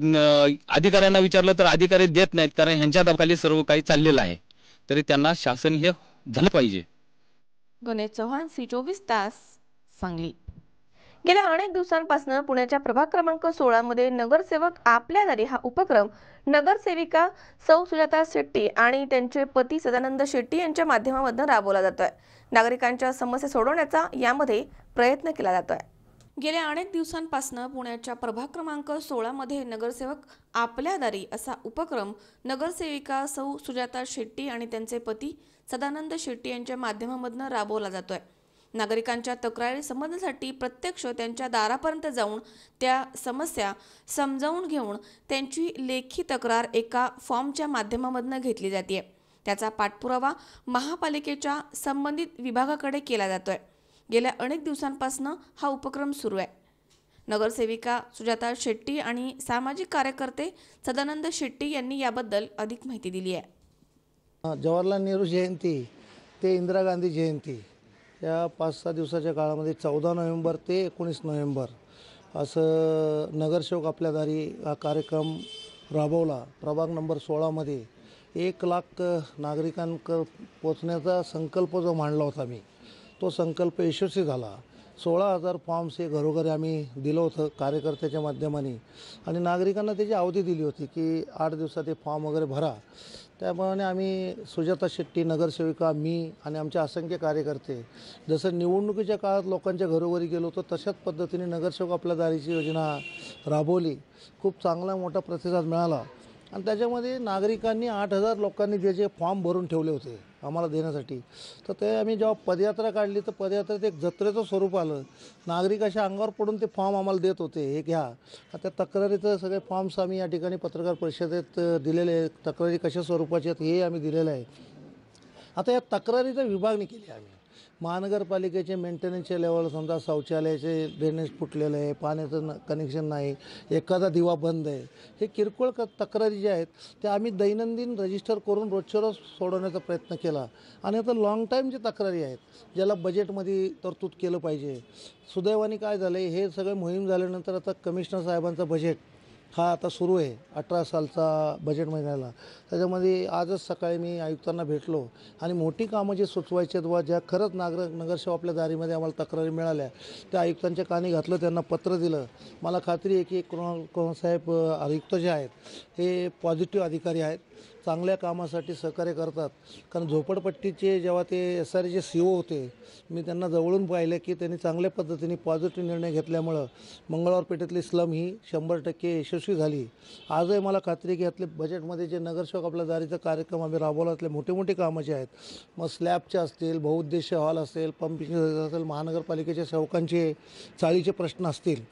अधिकाऱ्यांना विचारलं तर अधिकारी देत नाहीत. कारण ह्यांच्या दाबाखाली सर्व काही चाललेलं आहे. तरी त्यांना शासन हे झालं पाहिजे. गणेश चव्हाण, C24 तास, सांगली. गेल्या अनेक दिवसांपासून पुण्याच्या प्रभाग क्रमांक 16 मध्ये नगरसेवक आपल्या दारी हा उपक्रम नगरसेविका सौ सुजाता शेट्टी आणि त्यांचे पती सदानंद शेट्टी यांच्या माध्यमातून राबवला जातोय. नागरिकांच्या समस्या सोडवण्याचा यामध्ये प्रयत्न केला जातोय. गेल्या अनेक दिवसांपासून पुण्याच्या प्रभाग क्रमांक 16 मध्ये नगरसेवक आपल्या दारी असा उपक्रम नगरसेविका सौ सुजाता शेट्टी आणि त्यांचे पती सदानंद शेट्टी यांच्या माध्यमातून राबवला जातोय. नागरिकांच्या तक्रारी संबंधासाठी प्रत्यक्ष त्यांच्या दारापर्यंत जाऊन त्या समस्या समजावून घेऊन त्यांची लेखी तक्रार एका फॉर्मच्या माध्यमातून घेतली जाते. त्याचा पाठपुरावा महापालिकेच्या संबंधित विभागाकडे केला जातोय. गेल्या अनेक दिवसांपासून हा उपक्रम सुरू आहे. नगरसेविका सुजाता शेट्टी आणि सामाजिक कार्यकर्ते सदानंद शेट्टी यांनी याबद्दल अधिक माहिती दिली आहे. जवाहरलाल नेहरू जयंती ते इंदिरा गांधी जयंती या 5-6 दिवसाच्या काळामध्ये 14 नोव्हेंबर ते 19 नोव्हेंबर असं नगरसेवक आपल्या दारी हा कार्यक्रम राबवला. प्रभाग नंबर 16मध्ये 1 लाख नागरिकांक पोचण्याचा संकल्प जो मांडला होता मी, तो संकल्प यशस्वी झाला. 16,000 फॉर्म्स हे घरोघरी आम्ही दिलं होतं कार्यकर्त्याच्या माध्यमाने आणि नागरिकांना त्याची अवधी दिली होती की 8 दिवसात हे फॉर्म वगैरे भरा. त्याप्रमाणे आम्ही सुजाता शेट्टी नगरसेविका, मी आणि आमचे असंख्य कार्यकर्ते जसं निवडणुकीच्या काळात लोकांच्या घरोघरी गेलो होतो तशाच पद्धतीने नगरसेवक आपल्या दारीची योजना राबवली. खूप चांगला मोठा प्रतिसाद मिळाला आणि त्याच्यामध्ये नागरिकांनी 8,000 लोकांनी जे जे फॉर्म भरून ठेवले होते आम्हाला देण्यासाठी, तर ते आम्ही जेव्हा पदयात्रा काढली तर पदयात्रेत एक जत्रेचं स्वरूप आलं. नागरिक अशा अंगावर पडून ते फॉर्म आम्हाला देत होते, हे घ्या. त्या तक्रारीचं सगळे फॉर्म्स आम्ही या ठिकाणी पत्रकार परिषदेत दिलेले आहेत. तक्रारी कशा स्वरूपाची आहेत हे आम्ही दिलेलं आहे. आता या तक्रारीचं विभागणी केली आम्ही. महानगरपालिकेचे मेंटेनन्सचे लेवल, समजा शौचालयाचे ड्रेनेज फुटलेलं आहे, पाण्याचं कनेक्शन नाही, एखादा दिवा बंद आहे, हे किरकोळ तक्रारी ज्या आहेत त्या आम्ही दैनंदिन रजिस्टर करून रोजच्या रोज सोडवण्याचा प्रयत्न केला. आणि आता लॉंग टाईम जे तक्रारी आहेत ज्याला बजेटमध्ये तरतूद केलं पाहिजे. सुदैवाने काय झालं आहे, हे सगळे मोहीम झाल्यानंतर आता कमिशनर साहेबांचा बजेट हा आता सुरू आहे 18 सालचा बजेट महिन्याला. त्याच्यामध्ये आजच सकाळी मी आयुक्तांना भेटलो आणि मोठी कामं जे सुचवायचे वा ज्या खरंच नगरसेवक आपल्या दारीमध्ये आम्हाला तक्रारी मिळाल्या त्या आयुक्तांच्या कानी घातलं, त्यांना पत्र दिलं. मला खात्री आहे की साहेब आयुक्त जे आहेत हे पॉझिटिव्ह अधिकारी आहेत, चांगल्या कामासाठी सहकार्य करतात. कारण झोपडपट्टीचे जेव्हा ते SREचे CO होते मी त्यांना जवळून पाहिलं की त्यांनी चांगल्या पद्धतीने पॉझिटिव्ह निर्णय घेतल्यामुळं मंगळवार पेठेतली स्लम ही 100% यशस्वी झाली. आजही मला खात्री आहे की यातले बजेटमध्ये जे नगरसेवक आपल्या दारीचा कार्यक्रम आम्ही राबवला असले मोठे मोठे कामं जे आहेत, मग स्लॅबचे असतील, बहुउद्देशीय हॉल असेल, पंपिंग असेल, महानगरपालिकेच्या सेवकांचे चाळीचे प्रश्न असतील,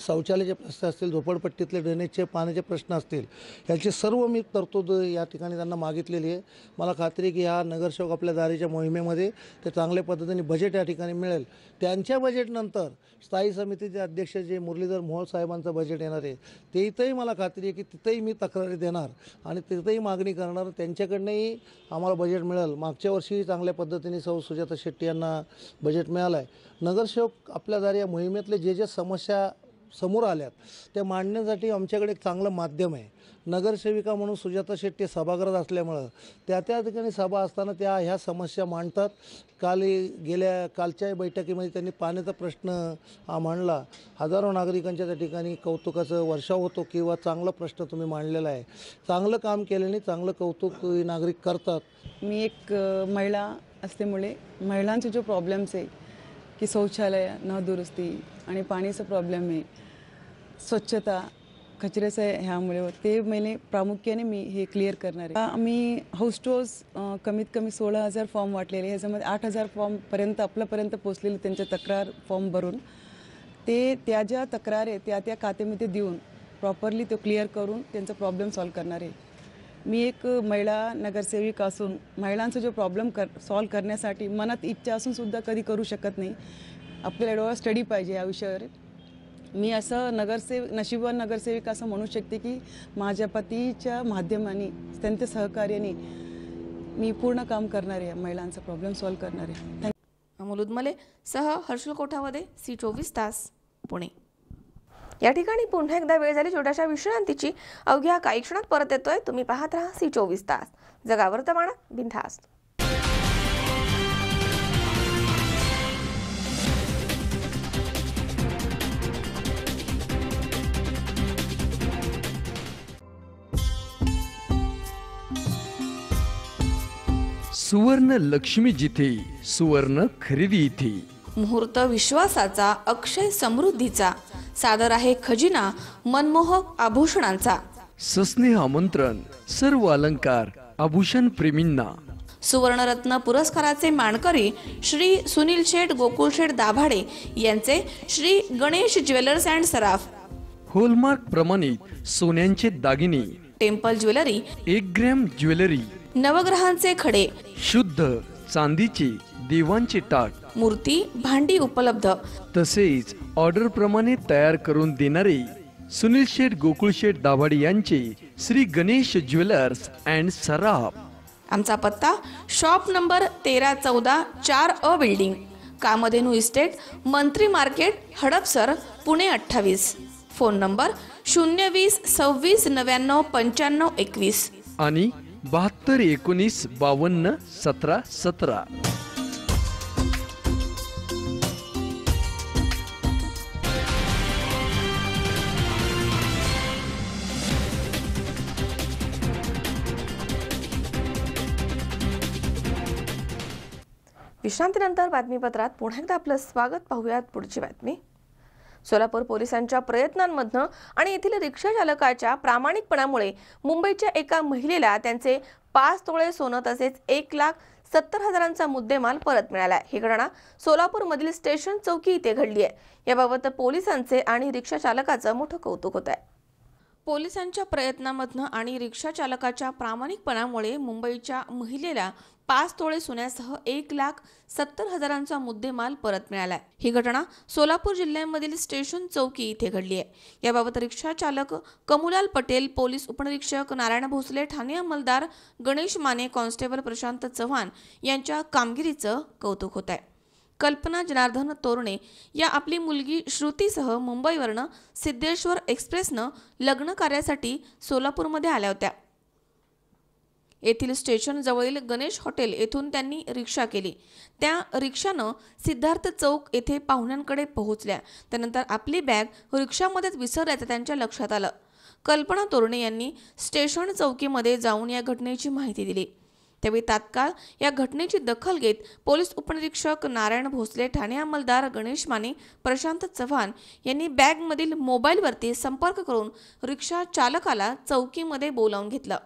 शौचालयाचे प्रश्न असतील, झोपडपट्टीतले ड्रेनेजचे पाण्याचे प्रश्न असतील, याची सर्व मी तरतूद या ठिकाणी त्यांना मागितलेली आहे. मला खात्री आहे की ह्या नगरसेवक आपल्या दारीच्या मोहिमेमध्ये ते चांगल्या पद्धतीने बजेट या ठिकाणी मिळेल. त्यांच्या बजेटनंतर स्थायी समितीचे अध्यक्ष जे मुरलीधर मोहोळ साहेबांचं बजेट येणार आहे ते इथंही मला खात्री आहे की तिथंही मी तक्रारी देणार आणि तिथंही मागणी करणार, त्यांच्याकडनंही आम्हाला बजेट मिळेल. मागच्या वर्षी चांगल्या पद्धतीने सौ सुजाता शेट्टी यांना बजेट मिळालं आहे. नगरसेवक आपल्या दारी या मोहिमेतले जे समस्या समोर आल्यात त्या मांडण्यासाठी आमच्याकडे एक चांगलं माध्यम आहे. नगरसेविका म्हणून सुजाता शेट्टी सभागृहात असल्यामुळं त्या ठिकाणी सभा असताना त्या ह्या समस्या मांडतात. कालच्या बैठकीमध्ये त्यांनी पाण्याचा प्रश्न मांडला. हजारो नागरिकांच्या त्या ठिकाणी कौतुकाचं वर्षाव होतो किंवा चांगला प्रश्न तुम्ही मांडलेला आहे. चांगलं काम केल्याने चांगलं कौतुक नागरिक करतात. मी एक महिला असल्यामुळे महिलांचे जो प्रॉब्लेम्स आहे की शौचालय न दुरुस्ती आणि पाणीचा प्रॉब्लेम आहे, स्वच्छता, कचऱ्याचं ह्यामुळे ते मैले प्रामुख्याने मी हे क्लिअर करणार आहे. आम्ही हाऊस टू हाऊस कमीत कमी 16,000 फॉर्म वाटलेले, ह्याच्यामध्ये 8,000 फॉर्मपर्यंत आपल्यापर्यंत पोचलेले त्यांचे तक्रार फॉर्म भरून ते त्या ज्या तक्रार आहे त्या खात्यामध्ये देऊन प्रॉपरली तो क्लिअर करून त्यांचा प्रॉब्लेम सॉल्व करणार आहे. मी एक महिला नगरसेविका असून महिलांचा जो प्रॉब्लेम सॉल्व करण्यासाठी मनात इच्छा असून सुद्धा कधी करू शकत नाही. आपल्याला एवढा स्टडी पाहिजे या विषयावर. मी असं नशिबवान नगरसेविका असं म्हणू शकते की माझ्या पतीच्या माध्यमाने त्यांच्या सहकार्याने मी पूर्ण काम करणार आहे, महिलांचा प्रॉब्लेम सॉल्व करणार आहे. अमोल उदमले सह हर्षल कोठावदे, C24 तास, पुणे. या ठिकाणी पुन्हा एकदा वेळ झाली छोट्याशा विश्रांतीची. अवघ्या काही क्षणात परत येतोय. तुम्ही पाहत राहा C24 तास, जगा वर्तमानात बिनधास्त. सुवर्ण लक्ष्मी जिथे, सुवर्ण खरेदी इथे. मुहूर्त विश्वासाचा, अक्षय समृद्धीचा, सादर आहे खजिना मनमोहक आभूषणांचा. सस्नेह आमंत्रण सर्व अलंकार आभूषण प्रेमींना. सुवर्णरत्न पुरस्काराचे मानकरी श्री सुनील शेठ गोकुळ शेठ दाभाडे यांचे श्री गणेश ज्वेलर्स अँड सराफ. होलमार्क प्रमाणित सोन्यांचे दागिने. Temple jewellery, 1 gram jewellery. नवग्रहांचे खडे, शुद्ध चांदीचे देवांचे टाक, मूर्ती, भांडी उपलब्ध. तसेच ऑर्डर प्रमाणे तयार करून देणारे सुनील शेठ गोकुळ शेठ दाभाडे यांचे श्री गणेश ज्वेलर्स अँड सराफ. आमचा पत्ता shop number 1314 4A building, Kamdhenu estate, Mantri market, Hadapsar, Pune 28. Phone number 020 26 99 95 21 आणि 72 19 52 17 17. विश्रांतीनंतर बातमीपत्रात पुन्हा एकदा आपलं स्वागत. पाहूयात पुढची बातमी. सोलापूर पोलिसांच्या प्रयत्नांमधनं आणि येथील रिक्षा चालकाच्या प्रामाणिकपणामुळे मुंबईच्या एका महिलेला त्यांचे 5 तोळे सोनं तसेच 1,70,000चा मुद्देमाल परत मिळाला. ही घटना सोलापूरमधील स्टेशन चौकी इथे घडली आहे. याबाबत पोलिसांचे आणि रिक्षा चालकाचं मोठं कौतुक होत आहे. पोलिसांच्या प्रयत्नांमधनं आणि रिक्षा चालकाच्या प्रामाणिकपणामुळे मुंबईच्या महिलेला 5 तोळे सोन्यासह 1,70,000चा मुद्देमाल परत मिळालाय। ही घटना सोलापूर जिल्ह्यामधील स्टेशन चौकी इथे घडली आहे। याबाबत रिक्षा चालक कमुलाल पटेल, पोलीस उपनिरीक्षक नारायण भोसले, ठाणे अंमलदार गणेश माने, कॉन्स्टेबल प्रशांत चव्हाण यांच्या कामगिरीचं कौतुक होत आहे। कल्पना जनार्दन तोरणे या आपली मुलगी श्रुतीसह मुंबईवरनं सिद्धेश्वर एक्सप्रेसनं लग्न कार्यासाठी सोलापूरमध्ये आल्या होत्या। येथील स्टेशन जवळील गणेश हॉटेल येथून त्यांनी रिक्षा केली। त्या रिक्षानं सिद्धार्थ चौक येथे पाहुण्यांकडे पोहोचल्या। त्यानंतर आपली बॅग रिक्षामध्येच विसरल्याचं त्यांच्या लक्षात आलं। कल्पना तोरणे यांनी स्टेशन चौकीमध्ये जाऊन या घटनेची माहिती दिली। त्यावेळी तात्काळ या घटनेची दखल घेत पोलीस उपनिरीक्षक नारायण भोसले, ठाणे अंमलदार गणेश माने, प्रशांत चव्हाण यांनी बॅगमधील मोबाईलवरती संपर्क करून रिक्षा चालकाला चौकीमध्ये बोलावून घेतलं।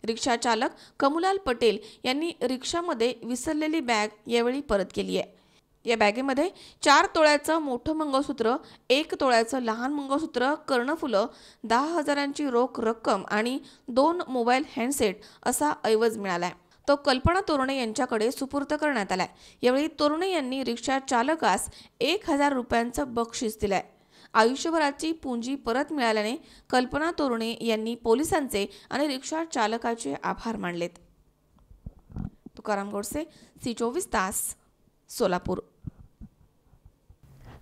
रिक्षा चालक कमुलाल पटेल यांनी रिक्षामध्ये विसरलेली बॅग यावेळी परत केली आहे। या बॅगेमध्ये 4 तोळ्याचं मोठं मंगळसूत्र, 1 तोळ्याचं लहान मंगळसूत्र, कर्णफुलं, 10,000ची रोख रक्कम आणि 2 मोबाईल हँडसेट असा ऐवज मिळालाय। तो कल्पना तोरणे यांच्याकडे सुपूर्द करण्यात आलाय। यावेळी तोरणे यांनी रिक्षा चालकास 1,000 रुपयांचं बक्षीस दिलंय। आयुष्यभराची पुंजी परत मिळाल्याने कल्पना तोरणे यांनी पोलिसांचे आणि रिक्षा चालकाचे आभार मानलेत। तुकाराम गोडसे, C24 तास, सोलापूर।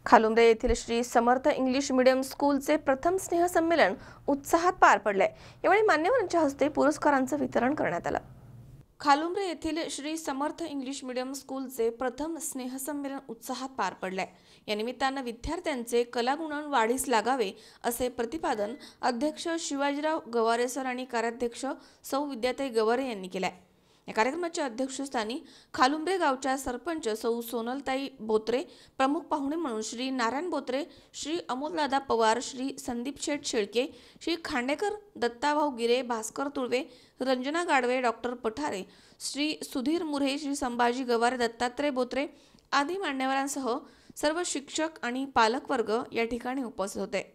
खालुंबरे येथील श्री समर्थ इंग्लिश मीडियम स्कूलचे प्रथम स्नेहसंमेलन उत्साहात पार पडले। यावेळी मान्यवरांच्या हस्ते पुरस्कारांचं वितरण करण्यात आलं। खालुंबरे येथील श्री समर्थ इंग्लिश मीडियम स्कूलचे प्रथम स्नेहसंमेलन उत्साहात पार पडले। या निमित्तानं विद्यार्थ्यांचे कलागुण वाढीस लागावे असे प्रतिपादन अध्यक्ष शिवाजीराव गवारे सर आणि कार्याध्यक्ष सौ विद्याताई गवारे यांनी केले। या कार्यक्रमाच्या अध्यक्षस्थानी खालुंबरे गावच्या सरपंच सौ सोनलताई बोत्रे, प्रमुख पाहुणे म्हणून श्री नारायण बोत्रे, श्री अमोलदादा पवार, श्री संदीप शेठ शेळके, श्री खांडेकर, दत्ताभाऊ गिरे, भास्कर तुळवे, रंजना गाडवे, डॉक्टर पठारे, श्री सुधीर मुरे, श्री संभाजी गवारे, दत्तात्रय बोत्रे आदी मान्यवरांसह सर्व शिक्षक आणि पालक वर्ग या ठिकाणी उपस्थित होते।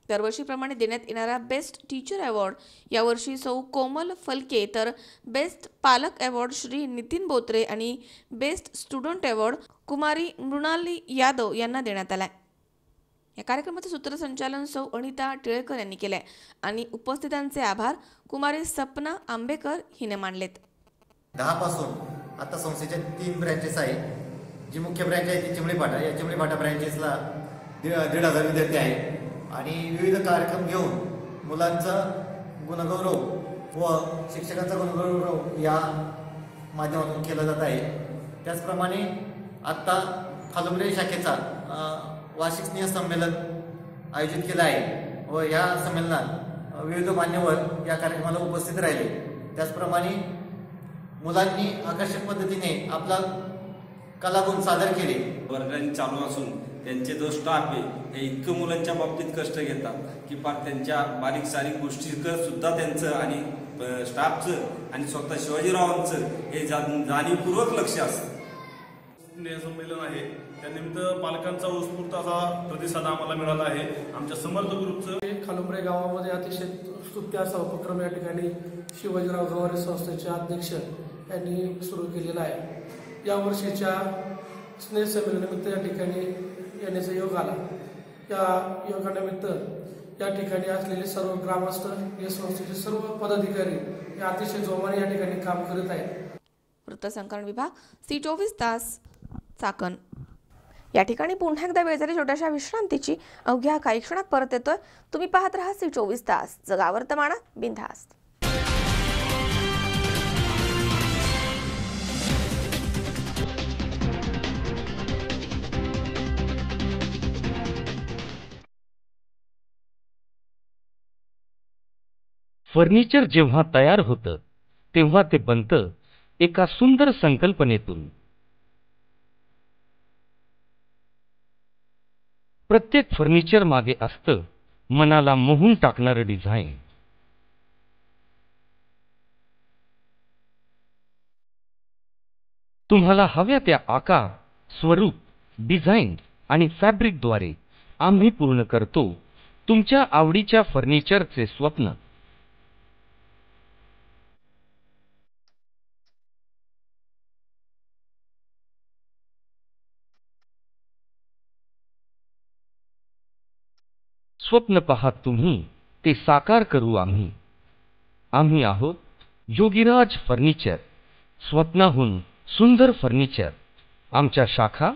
दरवर्षीप्रमाणे देण्यात येणारा बेस्ट टीचर अवॉर्ड यावर्षी सौ कोमल फलके, तर बेस्ट पालक अवॉर्ड श्री नितीन बोत्रे आणि बेस्ट स्टुडंट अवॉर्ड कुमारी मृणाली यादव यांना देण्यात आलाय। या कार्यक्रमाचे सूत्रसंचालन सौ अनिता टिळेकर यांनी केले आणि उपस्थितांचे आभार कुमारी सपना आंबेकर हिने मानलेत। 10 पासून आता संस्थेच्या 3 ब्रँचेस आहेत। जी मुख्य ब्रँच आहे ती चिमणीपाटा, या चिमणीपाटा ब्रँचेसला 1,500 विद्यार्थी आहेत आणि विविध कार्यक्रम घेऊन मुलांचा गुणगौरव व शिक्षकांचा गुणगौरव या माध्यमातून केला जात आहे। त्याचप्रमाणे आत्ता खालुंबरे शाखेचा वार्षिक स्नेहसंमेलन आयोजित केलं आहे व या संमेलनात विविध मान्यवर या कार्यक्रमाला उपस्थित राहिले। त्याचप्रमाणे मुलांनी आकर्षक पद्धतीने आपला कलागुण सादर केले। वर्गांनी चालू असून त्यांचे जो स्टाफ आहे हे इतकं मुलांच्या बाबतीत कष्ट घेतात की फार त्यांच्या बारीक सारीक गोष्टींकडे सुद्धा त्यांचं आणि स्टाफचं आणि स्वतः शिवाजीरावांचं हे जाणीवपूर्वक लक्ष असतं। स्नेहसंमेलन आहे त्यानिमित्त पालकांचा उत्स्फूर्त असा प्रतिसाद आम्हाला मिळाला आहे। आमच्या समर्थ ग्रुपचं खालुंबरे गावामध्ये अतिशय स्तुत्य असा उपक्रम या ठिकाणी शिवाजीराव गवारे संस्थेचे अध्यक्ष यांनी सुरू केलेला आहे। या वर्षीच्या स्नेहसंमेलनानिमित्त या ठिकाणी येण्याचा योग आला। या योगानिमित्त या ठिकाणी असलेले सर्व ग्रामस्थ, या संस्थेचे सर्व पदाधिकारी हे अतिशय जोमाने या ठिकाणी काम करत आहेत। वृत्तसंकलन विभाग, C24 तास, चाकण। या ठिकाणी पुन्हा एकदा वेळ झाली छोट्याशा विश्रांतीची। अवघ्या काही क्षणात परत येतोय। तुम्ही पाहत राहा C24 तास, जगा वर्तमानात बिनधास्त। फर्निचर जेव्हा तयार होतं तेव्हा ते बनतं एका सुंदर संकल्पनेतून। प्रत्येक फर्निचर मागे असतं मनाला मोहून टाकणारं डिझाईन। तुम्हाला हव्या त्या आकार, स्वरूप, डिझाईन आणि फॅब्रिकद्वारे आम्ही पूर्ण करतो तुमच्या आवडीच्या फर्निचरचे स्वप्न। स्वप्न पाहात तुम्ही ते साकार करू आम्ही. आम्ही आहोत योगीराज फर्निचर, स्वप्नाहून सुंदर फर्निचर. आमच्या शाखा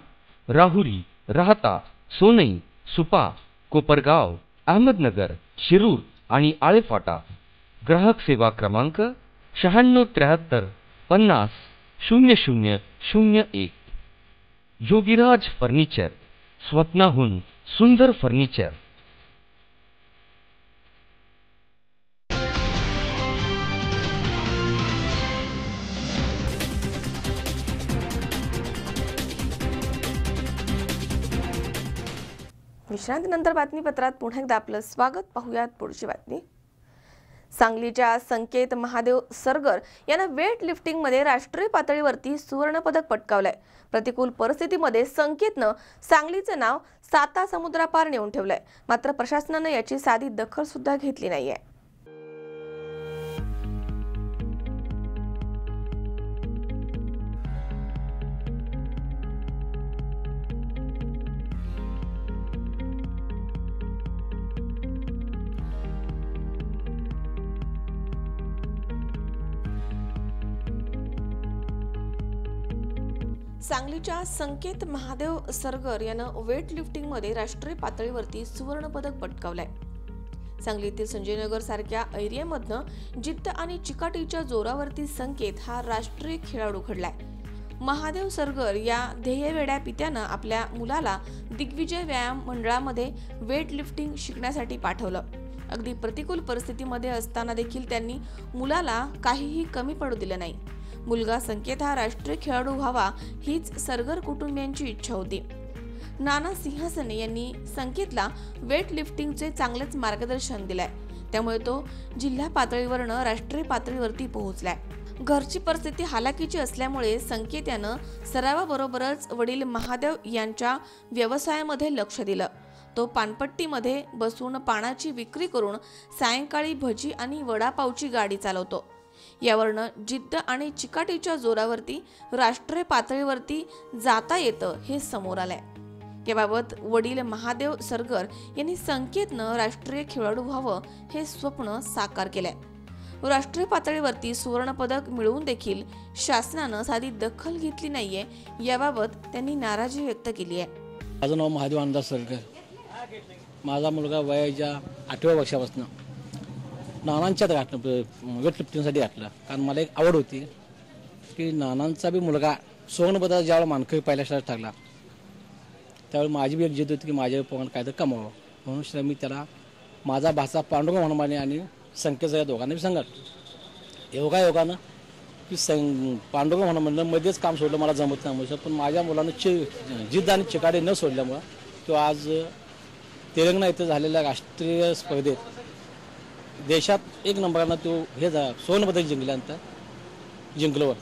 राहुरी, राहता, सोनई, सुपा, कोपरगाव, अहमदनगर, शिरूर आणि आळेफाटा. ग्राहक सेवा क्रमांक 9673 50 0001. योगीराज फर्निचर, स्वप्नाहून सुंदर फर्निचर. विश्रांतीनंतर बातमीपत्रात पुन्हा एकदा आपलं स्वागत. पाहूयात पुढची बातमी. सांगलीच्या संकेत महादेव सरगर यांना वेट लिफ्टिंगमध्ये राष्ट्रीय पातळीवरती सुवर्ण पदक पटकावलंय. प्रतिकूल परिस्थितीमध्ये संकेतनं सांगलीचं नाव 7 समुद्रापार नेऊन ठेवलंय. मात्र प्रशासनानं याची साधी दखल सुद्धा घेतली नाहीये. सांगलीच्या संकेत महादेव सरगर यानं वेट लिफ्टिंगमध्ये राष्ट्रीय पातळीवरती सुवर्ण पदक पटकावलंय. सांगलीतील संजयनगर सारख्या एरियामधनं जिद्द आणि चिकाटीच्या जोरावरती संकेत हा राष्ट्रीय खेळाडू घडलाय. महादेव सरगर या ध्येयवेड्या पित्यानं आपल्या मुलाला दिग्विजय व्यायाम मंडळामध्ये वेट लिफ्टिंग शिकण्यासाठी पाठवलं. अगदी प्रतिकूल परिस्थितीमध्ये असताना देखील त्यांनी मुलाला काहीही कमी पडू दिलं नाही. मुलगा संकेत हा राष्ट्रीय खेळाडू व्हावा हीच सरगर कुटुंबियांची इच्छा होती. नाना सिंहासने यांनी संकेतला वेट लिफ्टिंगचे चांगलेच मार्गदर्शन दिलंय. त्यामुळे तो जिल्हा पातळीवरनं राष्ट्रीय पातळीवरती पोहोचलाय. घरची परिस्थिती हालाकीची असल्यामुळे संकेत यानं सरावाबरोबरच वडील महादेव यांच्या व्यवसायामध्ये लक्ष दिलं. तो पानपट्टीमध्ये बसून पानाची विक्री करून सायंकाळी भजी आणि वडापावची गाडी चालवतो. यावरनं जिद्द आणि चिकाटीच्या जोरावरती राष्ट्रीय पातळीवरती जाता येतं हे समोर आलंय. याबाबत वडील महादेव सरगर यांनी संकेतनं राष्ट्रीय खेळाडू व्हावं हे स्वप्न साकार केलंय. राष्ट्रीय पातळीवरती सुवर्ण पदक मिळवून देखील शासनानं साधी दखल घेतली नाहीये. याबाबत त्यांनी नाराजी व्यक्त केली आहे. माझं नाव महादेव आनंद सरगर. माझा मुलगा वयाच्या 8व्या वर्षापासून नानांच्यात घातलं, वेट लिफ्टिंगसाठी घातलं. कारण मला एक आवड होती की नानांचा बी मुलगा सुवर्णपदक ज्यावेळेला मानकरी पहिल्या शाळेत टाकला त्यावेळी माझी बी एक जिद्द होती की माझ्या पोहण काहीतरी कमावं. म्हणून मी त्याला माझा भाचा पांडुरंग हनुमाने आणि संकेतचा या दोघांना बी सांगत योगानं की पांडुरंग हनुमानं मध्येच काम सोडलं, मला जमत नाही. पण माझ्या मुलानं जिद्द आणि चिकाटी न सोडल्यामुळं तो आज तेलंगणा इथं झालेल्या राष्ट्रीय स्पर्धेत देशात 1 नंबरनं तो हे सुवर्णपदक जिंकलं.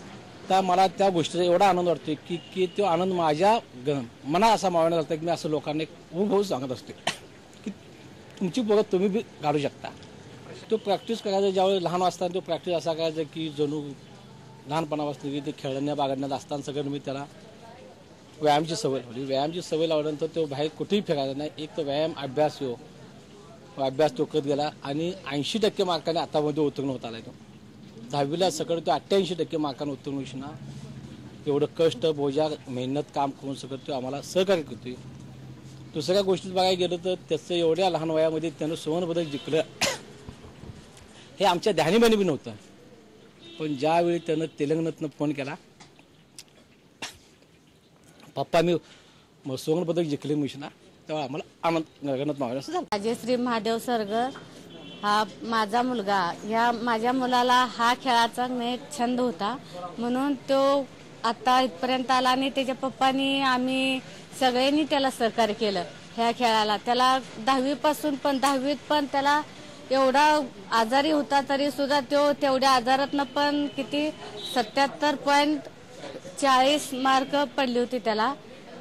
तर मला त्या गोष्टीचा एवढा आनंद वाटतो की तो आनंद माझ्या मनात असा मावण्यात झाला की मी असं लोकांना उभं सांगत असते की तुमची पोरं तुम्ही बी काढू शकता. तो प्रॅक्टिस करायचा ज्यावेळी लहान असताना तो प्रॅक्टिस असा करायचा की जणू लहानपणापासून की ते खेळण्यात बागडण्यात असताना सगळं मी त्याला व्यायामची सवय लावली. व्यायामची सवय लावल्यानंतर तो बाहेर कुठेही फेकायचा नाही. एक तर व्यायाम अभ्यास तो करत गेला आणि 80% मार्काने आतामध्ये उत्तीर्ण होत आला. तो 10वीला सगळं तो 88% मार्काने उत्तीर्ण होईना. एवढं कष्ट बोजा मेहनत काम करून सगळं तो आम्हाला सहकार्य करतोय. दुसऱ्या गोष्टीत बघायला गेलं तर त्याचं एवढ्या लहान वयामध्ये त्यानं सुवर्णपदक जिंकलं हे आमच्या ध्यानीबानी बी नव्हतं. पण ज्यावेळी त्यानं तेलंगणातनं फोन केला, पप्पा मी सुवर्णपदक जिंकले मिशना, तेव्हा आम्हाला आनंद गगनात मागायला असं झालं. राजश्री महादेव सरगर हा माझा मुलगा. ह्या माझ्या मुलाला हा खेळाचा छंद होता म्हणून तो आता इथपर्यंत आला आणि त्याच्या पप्पांनी आम्ही सगळ्यांनी त्याला सहकार्य केलं ह्या खेळाला. त्याला 10वीपासून पण 10वीत पण त्याला एवढा आजारी होता तरी सुद्धा तो तेवढ्या आजारातनं पण किती 77.40 मार्क पडली होती त्याला.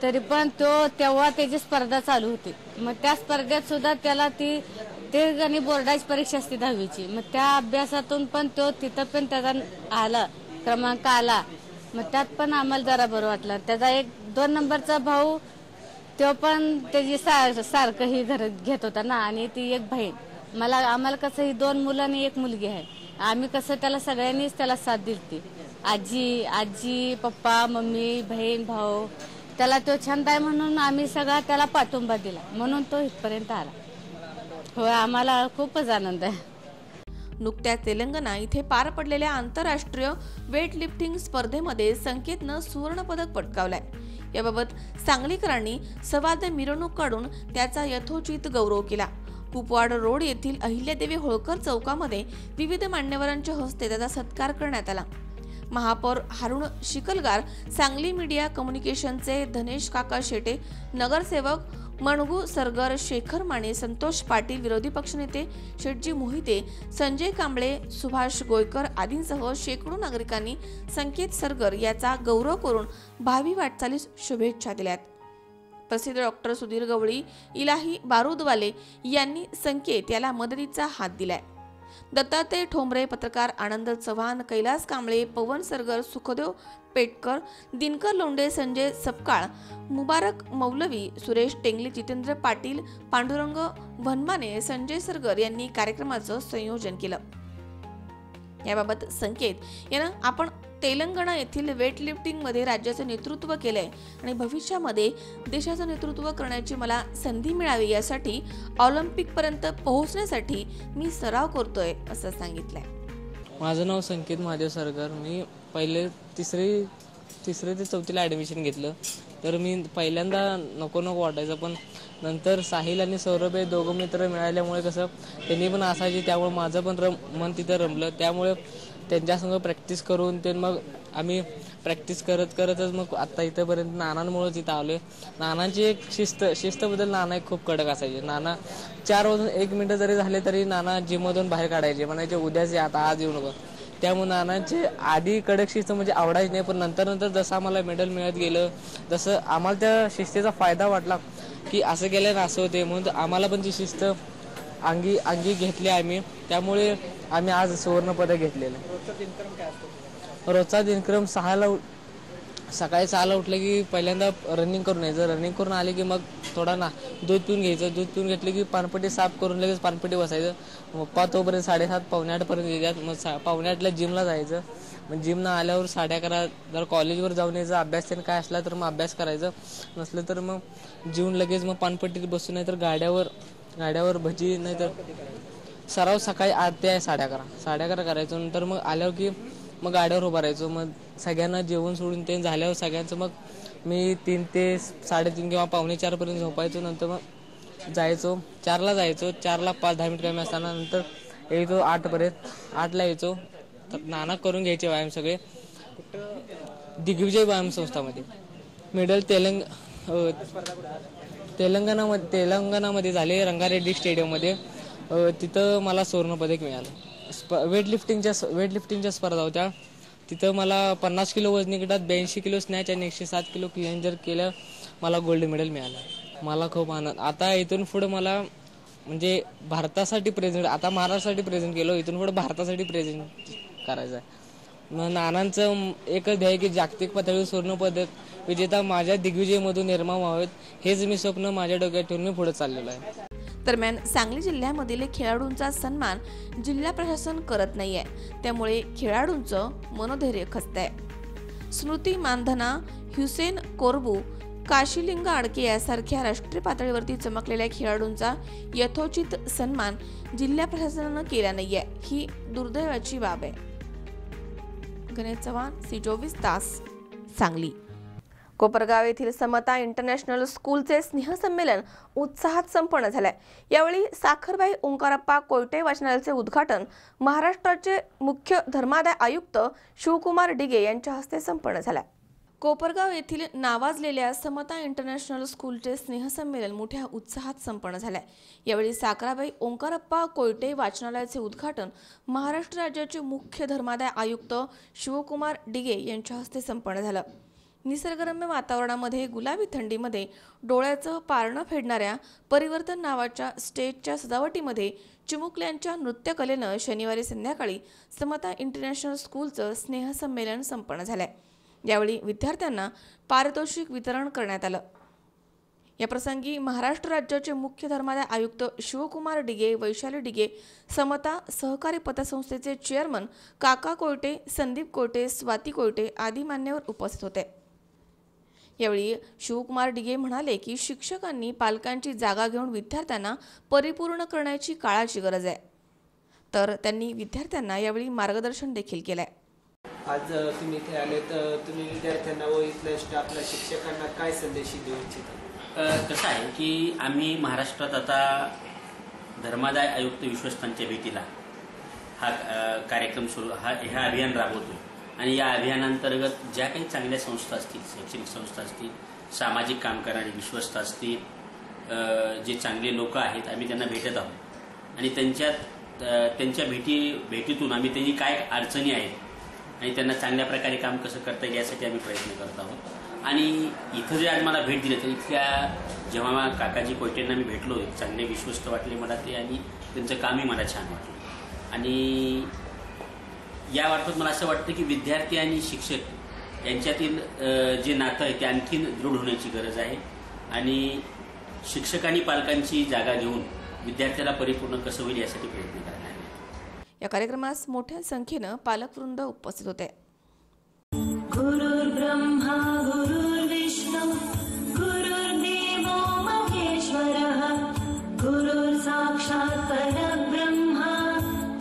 तरी पण तो तेव्हा त्याची स्पर्धा चालू होती. मग त्या स्पर्धेत सुद्धा त्याला ते आणि बोर्डाची परीक्षा असते 10वीची. मग त्या अभ्यासातून पण तो तिथं पण त्याचा क्रमांक आला. मग त्यात पण आम्हाला जरा बरं वाटलं. त्याचा 1-2 नंबरचा भाऊ तो पण त्याची सारखं ही घर घेत होता ना, आणि ती एक बहीण. आम्हाला कसं ही 2 मुलं आणि 1 मुलगी आहे. आम्ही कसं त्याला सगळ्यांनीच त्याला साथ दिली. आजी पप्पा मम्मी बहीण भाऊ, त्याला तो छंद आहे म्हणून आम्ही सगळा त्याला पाठिंबा दिला, म्हणून तो इथपर्यंत आला. हो, आम्हाला खूपच आनंद आहे. नुकत्याच तेलंगणा इथे पार पडलेल्या आंतरराष्ट्रीय वेट लिफ्टिंग स्पर्धेमध्ये संकेतनं सुवर्ण पदक पटकावलंय. याबाबत सांगलीकरांनी सवाद्य मिरवणूक काढून त्याचा यथोचित गौरव केला. कुपवाड रोड येथील अहिल्यादेवी होळकर चौकामध्ये विविध मान्यवरांच्या हस्ते त्याचा सत्कार करण्यात आला. महापौर हारुण शिकलगार, सांगली मीडिया कम्युनिकेशनचे धनेश काका शेटे, नगरसेवक मणगू सरगर, शेखर माने, संतोष पाटील, विरोधी पक्षनेते शेटजी मोहिते, संजय कांबळे, सुभाष गोयकर आदींसह शेकडो नागरिकांनी संकेत सरगर याचा गौरव करून भावी वाटचालीस शुभेच्छा दिल्यात. प्रसिद्ध डॉक्टर सुधीर गवळी, इलाही बारूदवाले यांनी संकेत याला मदतीचा हात दिलाय. दत्तात्रय ठोंबरे, पत्रकार आनंद चव्हाण, कैलास कांबळे, पवन सरगर, सुखदेव पेटकर, दिनकर लोंढे, संजय सपकाळ, मुबारक मौलवी, सुरेश टेंगले, जितेंद्र पाटील, पांडुरंग वनमाने, संजय सरगर यांनी कार्यक्रमाचं संयोजन केलं. याबाबत संकेत यानं आपण तेलंगणा येथील वेट लिफ्टिंग मध्ये राज्याचं नेतृत्व केलंय आणि भविष्यामध्ये देशाचं नेतृत्व करण्याची मला संधी मिळावी यासाठी ऑलिम्पिक पर्यंत पोहोचण्यासाठी मी सराव करतोय असं सांगितलंय. माझं नाव संकेत महादेव सरगर. मी पहिले तिसरी ते चौथीला ॲडमिशन घेतलं. तर मी पहिल्यांदा नको वाटायचं, पण नंतर साहिल आणि सौरभ हे दोघं मित्र मिळाल्यामुळे कसं त्यांनी पण असायचे, त्यामुळे माझं पण मन तिथं रमलं. त्यामुळे त्यांच्यासंग प्रॅक्टिस करून ते मग आम्ही प्रॅक्टिस करतच मग आत्ता इथंपर्यंत नानांमुळेच इथं आलो आहे. नानांची एक शिस्तबद्दल नाना एक खूप कडक असायचे. नाना 4 वाजून 1 मिनिटं जरी झाले तरी नाना जिममधून बाहेर काढायचे, म्हणायचे उद्याच या, आता आज येऊ नको. त्यामुळे नानांचे आधी कडक शिस्त म्हणजे आवडायची नाही, पण नंतर जसं आम्हाला मेडल मिळत गेलं तसं आम्हाला त्या शिस्तीचा फायदा वाटला की असं केल्यानं असं होते, म्हणून आम्हाला पण ती शिस्त अंगी घेतली आम्ही. त्यामुळे आम्ही आज सुवर्ण पदक घेतलेलं. रोजचा दिनक्रम सकाळी 6ला उठलं की पहिल्यांदा रनिंग करून यायचं. रनिंग करून आले की मग थोडा दूध पिऊन घ्यायचं. दूध पिऊन घेतलं की पानपट्टी साफ करून लगेच पानपट्टी बसायचं. पप्पा तोपर्यंत 7:30 पावणे 8पर्यंत येतात. मग पावणे 8ला जिमला जायचं. मग जिमनं आल्यावर 11:30 जर कॉलेजवर जाऊन यायचं, अभ्यास त्यानं काय असला तर मग अभ्यास करायचं, नसलं तर मग जेवून लगेच मग पानपट्टीत बसून, नाही तर गाड्यावर भजी, नाही तर सराव सकाळी 8 ते 11:30 करायचो. नंतर मग आल्यावर की मग गाड्यावर उभा राहायचो. मग सगळ्यांना जेवण सोडून ते झाल्यावर सगळ्यांचं मग मी 3 ते 3:30 किंवा पावणे 4पर्यंत झोपायचो. नंतर मग जायचो 4ला जायचो. 4ला 5-10 मिनिट कमी असताना नंतर यायचो 8पर्यंत. 8ला यायचो. तर नाना करून घ्यायचे व्यायाम सगळे दिग्विजय व्यायाम संस्थामध्ये. मेडल तेलंगणामध्ये झाले, रंगारेड्डी स्टेडियममध्ये. तिथं मला सुवर्ण पदक मिळालं. वेट लिफ्टिंगच्या स्पर्धा होत्या. तिथं मला 50 किलो वजनी गटात 82 किलो स्नॅच आणि 107 किलो क्लिंजर केलं. मला गोल्ड मेडल मिळालं. मला खूप आनंद. आता इथून पुढे मला म्हणजे भारतासाठी प्रेझेंट, आता महाराष्ट्रासाठी प्रेझेंट केलो, इथून पुढे भारतासाठी प्रेझेंट करायचं आहे. मग नानांचं एकच ध्येय की जागतिक पातळीवर सुवर्ण पदक विजेता माझ्या दिग्विजयमधून निर्माण व्हावेत, हेच मी स्वप्न माझ्या डोक्यात ठेवून मी पुढे चाललेलो आहे. दरम्यान सांगली जिल्ह्यामधील खेळाडूंचा सन्मान जिल्हा प्रशासन करत नाहीये, त्यामुळे खेळाडूंचं मनोधैर्य खचतंय. स्मृती मानधना, हुसेन कोरबू, काशीलिंग आडके यासारख्या राष्ट्रीय पातळीवरती चमकलेल्या खेळाडूंचा यथोचित सन्मान जिल्हा प्रशासनानं केला नाहीये, ही दुर्दैवाची बाब आहे. गणेश चव्हाण, C24 तास, सांगली. कोपरगाव येथील समता इंटरनॅशनल स्कूलचे स्नेहसंमेलन उत्साहात संपन्न झालंय. यावेळी साखरबाई ओंकारप्पा कोयटे वाचनालयाचे उद्घाटन महाराष्ट्राचे मुख्य धर्मादाय आयुक्त शिवकुमार डिगे यांच्या हस्ते संपन्न झालंय. कोपरगाव येथील नावाजलेल्या समता इंटरनॅशनल स्कूलचे स्नेहसंमेलन मोठ्या उत्साहात संपन्न झालंय. यावेळी साखराबाई ओंकारप्पा कोयटे वाचनालयाचे उद्घाटन महाराष्ट्र राज्याचे मुख्य धर्मादाय आयुक्त शिवकुमार डिगे यांच्या हस्ते संपन्न झालं. निसर्गरम्य वातावरणामध्ये गुलाबी थंडीमध्ये डोळ्याचं पारणं फेडणाऱ्या परिवर्तन नावाच्या स्टेजच्या सजावटीमध्ये चिमुकल्यांच्या नृत्यकलेनं शनिवारी संध्याकाळी समता इंटरनॅशनल स्कूलचं स्नेहसंमेलन संपन्न झालंय. यावेळी विद्यार्थ्यांना पारितोषिक वितरण करण्यात आलं. या प्रसंगी महाराष्ट्र राज्याचे मुख्य धर्मादाय आयुक्त शिवकुमार डिगे, वैशाली डिगे, समता सहकारी पतसंस्थेचे चेअरमन काका कोयटे, संदीप कोयटे, स्वाती कोयटे आदी मान्यवर उपस्थित होते। यावेळी शिवकुमार डिगे म्हणाले की शिक्षकांनी पालकांची जागा घेऊन विद्यार्थ्यांना परिपूर्ण करण्याची काळाची गरज आहे। तर त्यांनी विद्यार्थ्यांना यावेळी मार्गदर्शन देखील केले। आज तुम्ही इथे आले तर तुम्ही विद्यार्थ्यांना व इथल्या स्टाफला शिक्षकांना काय संदेश देऊ इच्छिता? कसं आहे की आम्ही महाराष्ट्रात आता धर्मादाय आयुक्त विश्वस्तांच्या भेटीला हा कार्यक्रम ह्या अभियान राबवतो आणि या अभियानांतर्गत ज्या काही चांगल्या संस्था असतील, शैक्षणिक संस्था असतील, सामाजिक काम करणारे विश्वस्त असतील, जे चांगले लोक आहेत आम्ही त्यांना भेटत आहोत आणि त्यांच्या भेटीतून आम्ही त्यांची काय अडचणी आहेत आणि त्यांना चांगल्या प्रकारे काम कसं करता येईल यासाठी आम्ही प्रयत्न करत आहोत। आणि इथं जे आज मला भेट दिली तर इथल्या जेव्हा काकाजी कोयटेंना मी भेटलो चांगले विश्वस्त वाटले मला ते आणि त्यांचं कामही मला छान वाटलं आणि याबाबत मला असं वाटतं की विद्यार्थी आणि शिक्षक यांच्यातील जे नातं आहे ते आणखीन दृढ होण्याची गरज आहे आणि शिक्षक आणि पालकांची जागा घेऊन विद्यार्थ्याला परिपूर्ण कसं होईल यासाठी प्रयत्न करायला हवे। या कार्यक्रमास मोठ्या संख्येनं पालकवृंद उपस्थित होते। गुरुर्ब्रह्मा गुरुर्विष्णू गुरुर्देवो महेश्वरः गुरुर्साक्षात् परब्रह्मा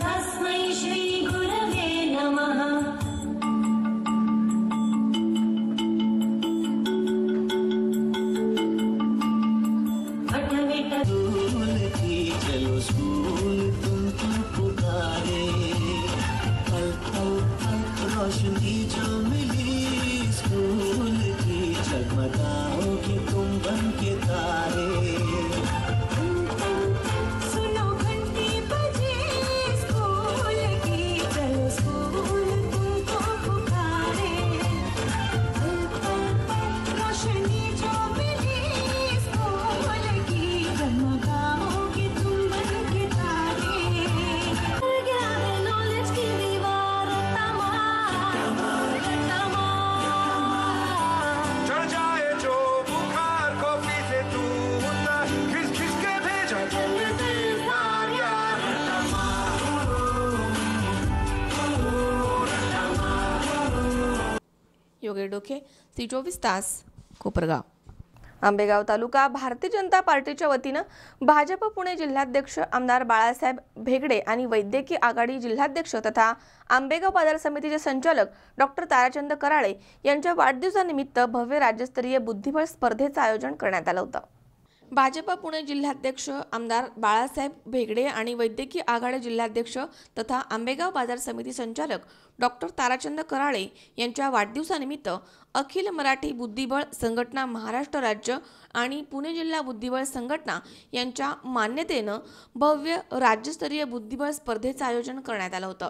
तस्मै श्री गुरवे नमः। चलो स्कूल तुमको पुकारे, पल पल पल रोशनी जो मिली स्कूल की, जगमगाओगे तुम बन के तारे। सुनो घंटी बजे स्कूल की, चलो स्कूल तुमको पुकारे, पल पल पल रोशनी जो मिली स्कूल की, जगमगाओगे तुम बन के तारे। ज्ञान नॉलेज की दीवार चढ़ जाए जो बुखार कॉफी से दूर, खिस खिस के भेजा जल्दी बार यार। योगेश डोके, सी24 तास, कोपरगाव। आंबेगाव तालुका भारतीय जनता पार्टीच्या वतीनं भाजप पुणे जिल्हाध्यक्ष आमदार बाळासाहेब भेगडे आणि वैद्यकीय आघाडी जिल्हाध्यक्ष तथा आंबेगाव बाजार समितीचे संचालक डॉक्टर ताराचंद कराळे यांच्या वाढदिवसानिमित्त भव्य राज्यस्तरीय बुद्धिबळ स्पर्धेचं आयोजन करण्यात आलं होतं। भाजप पुणे जिल्हाध्यक्ष आमदार बाळासाहेब भेगडे आणि वैद्यकीय आघाडी जिल्हाध्यक्ष तथा आंबेगाव बाजार समिती संचालक डॉक्टर ताराचंद कराळे यांच्या वाढदिवसानिमित्त अखिल मराठी बुद्धिबळ संघटना महाराष्ट्र राज्य आणि पुणे जिल्हा बुद्धिबळ संघटना यांच्या मान्यतेनं भव्य राज्यस्तरीय बुद्धिबळ स्पर्धेचं आयोजन करण्यात आलं होतं।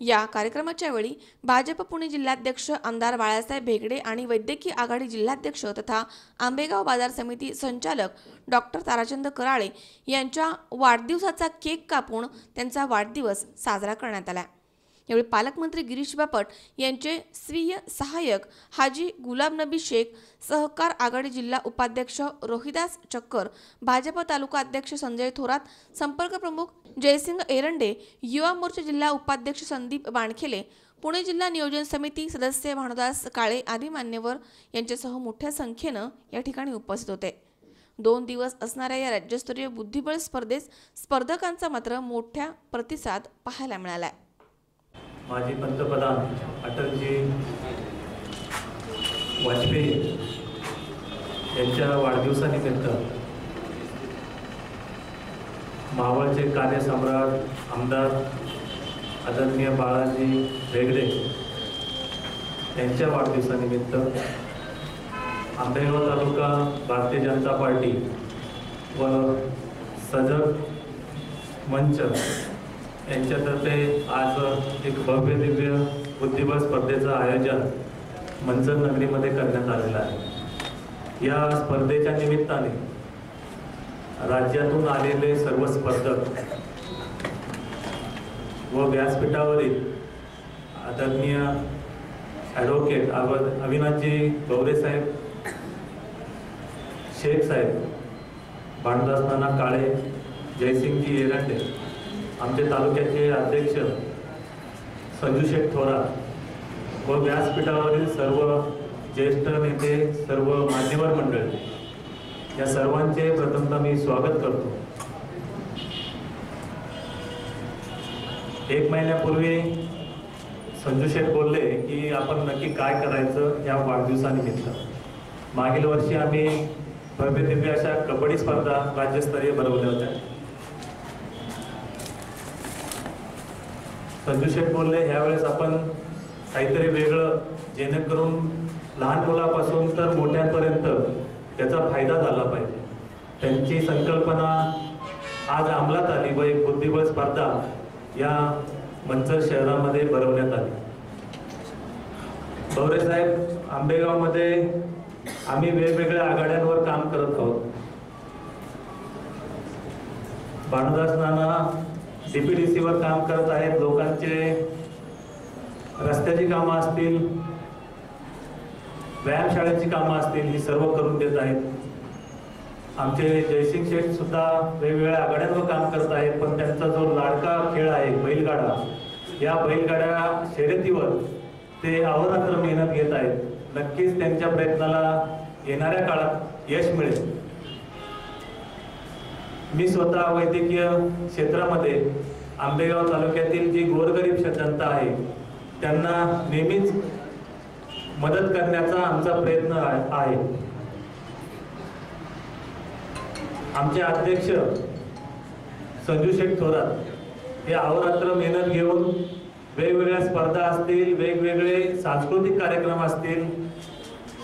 या कार्यक्रमाच्या वेळी भाजप पुणे जिल्हाध्यक्ष आमदार बाळासाहेब भेगडे आणि वैद्यकीय आघाडी जिल्हाध्यक्ष तथा आंबेगाव बाजार समिती संचालक डॉक्टर ताराचंद कराळे यांच्या वाढदिवसाचा केक कापून त्यांचा वाढदिवस साजरा करण्यात आला। यावेळी पालकमंत्री गिरीश बापट यांचे स्वीय सहाय्यक हाजी गुलाम नबी शेख, सहकार आघाडी जिल्हा उपाध्यक्ष रोहिदास चक्कर, भाजप तालुका अध्यक्ष संजय थोरात, संपर्क प्रमुख जयसिंग एरंडे, युवा मोर्चा जिल्हा उपाध्यक्ष संदीप बाणखेले, पुणे जिल्हा नियोजन समिती सदस्य भानुदास काळे आदी मान्यवर यांच्यासह मोठ्या संख्येनं या ठिकाणी उपस्थित होते। 2 दिवस असणाऱ्या या राज्यस्तरीय बुद्धिबळ स्पर्धेत स्पर्धकांचा मात्र मोठ्या प्रतिसाद पाहायला मिळाला। माजी पंतप्रधान अटलजी वाजपेयी यांच्या वाढदिवसानिमित्त मावळचे कार्यसम्राट आमदार आदरणीय बाळाजी भेगडे यांच्या वाढदिवसानिमित्त आंबेगाव तालुका भारतीय जनता पार्टी व सजग मंच यांच्यातर्फे आज एक भव्य दिव्य बुद्धिबळ स्पर्धेचं आयोजन मंचर नगरीमध्ये करण्यात आलेलं आहे। या स्पर्धेच्या निमित्ताने राज्यातून आलेले सर्व स्पर्धक व व्यासपीठावरील आदरणीय ॲडव्होकेट अविनाशजी गौरे साहेब शेख साहेब, भानुदास नाना काळे, जयसिंगजी एरंडे, आमचे तालुक्याचे अध्यक्ष संजू शेठ थोरात व व्यासपीठावरील सर्व ज्येष्ठ नेते, सर्व मान्यवर मंडळी, या सर्वांचे प्रथमतः मी स्वागत करतो. 1 महिन्यापूर्वी संजू शेठ बोलले की आपण नक्की काय करायचं या वाढदिवसानिमित्त. मागील वर्षी आम्ही भव्य दिव्य अशा कबड्डी स्पर्धा राज्यस्तरीय भरवल्या होत्या. संजू शेठ बोलले ह्यावेळेस आपण काहीतरी वेगळं, जेणेकरून लहान मुलापासून तर मोठ्यांपर्यंत त्याचा फायदा झाला पाहिजे. त्यांची संकल्पना आज अंमलात आली व एक बुद्धिबळ स्पर्धा या मंचर शहरामध्ये भरवण्यात आली. भवरे साहेब, आंबेगावमध्ये आम्ही वेगवेगळ्या आघाड्यांवर काम करत आहोत. भानुदास नाना DPDC वर काम करत आहेत. लोकांचे रस्त्याची कामं असतील, व्यायामशाळेची कामं असतील, ही सर्व करून देत आहेत. आमचे जयसिंग शेठ सुद्धा वेगवेगळ्या आघाड्यांवर काम करत आहेत. पण त्यांचा जो लाडका खेळ आहे बैलगाडा, या बैलगाड्या शर्यतीवर ते अहोरात्र मेहनत घेत आहेत. नक्कीच त्यांच्या प्रयत्नाला येणाऱ्या काळात यश मिळेल. मी स्वतः वैद्यकीय क्षेत्रामध्ये आंबेगाव तालुक्यातील जी गोरगरीब जनता आहे त्यांना नेहमीच मदत करण्याचा आमचा प्रयत्न आहे. आमचे अध्यक्ष संजू शेठ थोरात हे अहोरात्र मेहनत घेऊन वेगवेगळ्या स्पर्धा असतील, वेगवेगळे सांस्कृतिक कार्यक्रम असतील,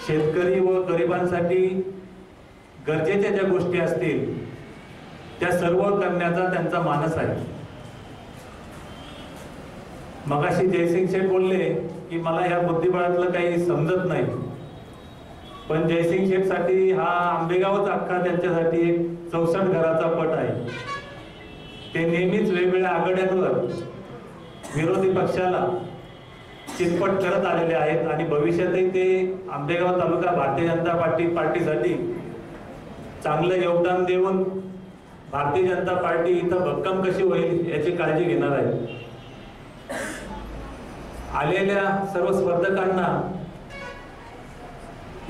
शेतकरी व गरिबांसाठी गरजेच्या ज्या गोष्टी असतील त्या सर्व करण्याचा त्यांचा मानस आहे. मगाशी जयसिंग शेठ बोलले की मला ह्या बुद्धिबळातलं काही समजत नाही, पण जयसिंग शेठ साठी हा आंबेगावच अख्खा त्यांच्यासाठी एक 64 घराचा पट आहे. ते नेहमीच वेगवेगळ्या आघाड्यांवर विरोधी पक्षाला चितपट करत आलेले आहेत आणि भविष्यातही ते आंबेगाव तालुका भारतीय जनता पार्टीसाठी चांगलं योगदान देऊन भारतीय जनता पार्टी इथं भक्कम कशी होईल याची काळजी घेणार आहे. आलेल्या सर्व स्पर्धकांना,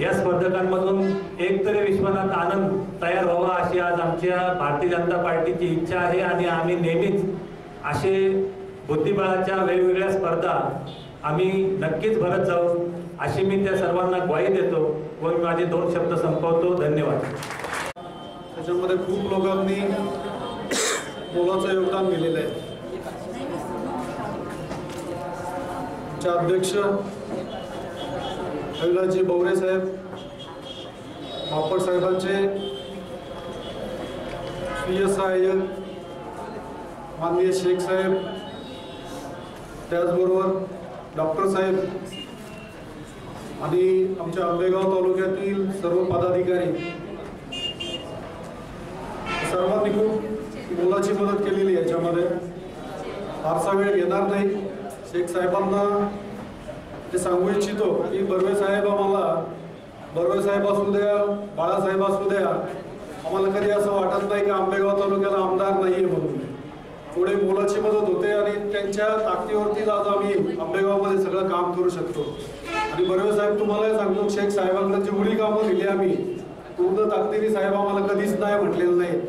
या स्पर्धकांमधून एक तरी विश्वनाथ आनंद तयार व्हावा अशी आज आमच्या भारतीय जनता पार्टीची इच्छा आहे आणि आम्ही नेहमीच असे बुद्धिबळाच्या वेगवेगळ्या स्पर्धा आम्ही नक्कीच भरत जाऊ अशी मी त्या सर्वांना ग्वाही देतो व मी माझे 2 शब्द संपवतो. धन्यवाद. त्याच्यामध्ये खूप लोकांनी मोलाचं योगदान दिलेलं आहे. आमचे अध्यक्ष कैलासजी भवरे साहेब, बापट साहेबांचे प्रिय सहाय्यक माननीय शेख साहेब, त्याचबरोबर डॉक्टर साहेब आणि आमच्या आंबेगाव तालुक्यातील सर्व पदाधिकारी, सर्वांनी खूप मोलाची मदत केलेली आहे. याच्यामध्ये फारसा वेळ घेणार नाही. शेख साहेबांना ते सांगू इच्छितो की बर्वे साहेब आम्हाला, बर्वे साहेब असू द्या, बाळासाहेब असू द्या, आम्हाला कधी असं वाटत नाही की आंबेगाव तालुक्याला आमदार नाहीये म्हणून. थोडी मोलाची मदत होते आणि त्यांच्या ताकदीवरतीच आज आम्ही आंबेगावमध्ये सगळं काम करू शकतो. आणि बर्वे साहेब, तुम्हाला सांगतो, शेख साहेबांकडे जेवढी कामं दिली आम्ही पूर्ण ताकदीने साहेब आम्हाला कधीच नाही म्हटलेलं नाही.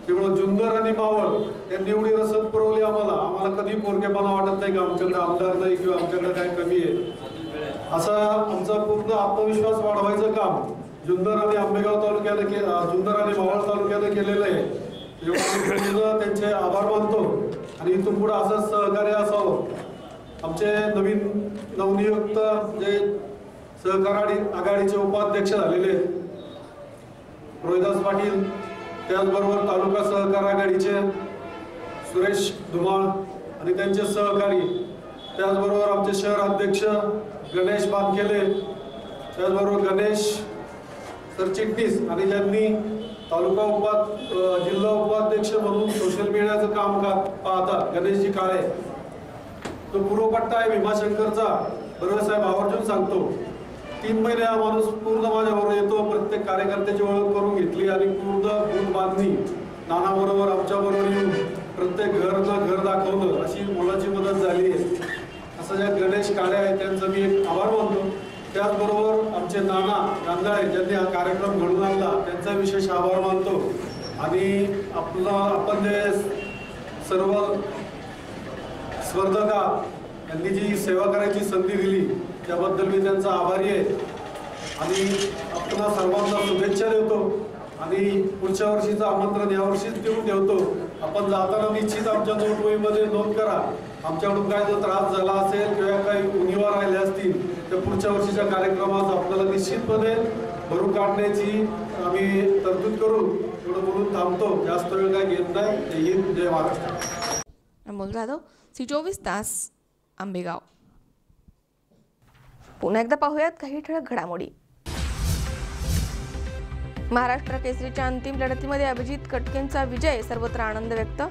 तेवढं जुन्नर आणि मावळ यांनी एवढी रसद पुरवली आम्हाला कधी पोरकेपणा वाटत नाही की आमच्याकडे आमदार नाही किंवा आमच्याकडे काय कमी आहे. असा आमचा पूर्ण आत्मविश्वास वाढवायचं काम जुन्नर आणि आंबेगाव तालुक्यानं जुन्नर आणि मावळ तालुक्यानं केलेलं आहे. एवढं त्यांचे आभार मानतो आणि इथून पुढे असंच सहकार्य असावं. आमचे नवीन नवनियुक्त जे सहकार आघाडीचे उपाध्यक्ष झालेले रोहिदास पाटील, त्याचबरोबर तालुका सहकार आघाडीचे सुरेश धुमाळ आणि त्यांचे सहकारी, त्याचबरोबर आमचे शहर अध्यक्ष गणेश बांधकेले, त्याचबरोबर गणेश सरचिटणीस आणि ज्यांनी तालुका जिल्हा उपाध्यक्ष म्हणून सोशल मीडियाचं काम पाहतात, गणेशजी काळे. तो पूर्वपट्टा आहे भीमाशंकरचा. बरोबर साहेब, आवर्जून सांगतो 3 महिने हा माणूस पूर्ण माझ्याबरोबर येतो, प्रत्येक कार्यकर्त्याची ओळख करून घेतली आणि पूर्ण बूथ बांधणी नानाबरोबर आमच्याबरोबर येऊन प्रत्येक घर दाखवलं, अशी मुलाची मदत झाली आहे. असं ज्या गणेश काळे आहेत त्यांचं मी एक आभार मानतो. त्याचबरोबर आमचे नाना गांधाळे ज्यांनी हा कार्यक्रम घडून आणला त्यांचा विशेष आभार मानतो. आणि आपण जे सर्व स्पर्धका यांनी जी सेवा करायची संधी दिली त्याबद्दल मी त्यांचा आभारी आहे. आणि आपल्या सर्वांना शुभेच्छा देतो आणि पुढच्या वर्षीचं आमंत्रण यावर्षीच देऊन ठेवतो. आपण जाताना निश्चित आमच्या नोटवहीमध्ये नोंद करा. आमच्याकडून काय जर त्रास झाला असेल किंवा काही उणिवा राहिल्या असतील तर पुढच्या वर्षीच्या कार्यक्रमात आपल्याला निश्चितपणे भरून काढण्याची आम्ही तरतूद करू. एवढं बोलून थांबतो, जास्त वेळ काय घेत नाही. जय हिंद, जय महाराष्ट्र. अमोल जाधव, C24 तास, आंबेगाव. पुन्हा एकदा पाहूयात काही ठळक घडामोडी. महाराष्ट्र केसरीच्या अंतिम लढतीमध्ये अभिजित कटकेंचा विजय, सर्वत्र आनंद व्यक्त.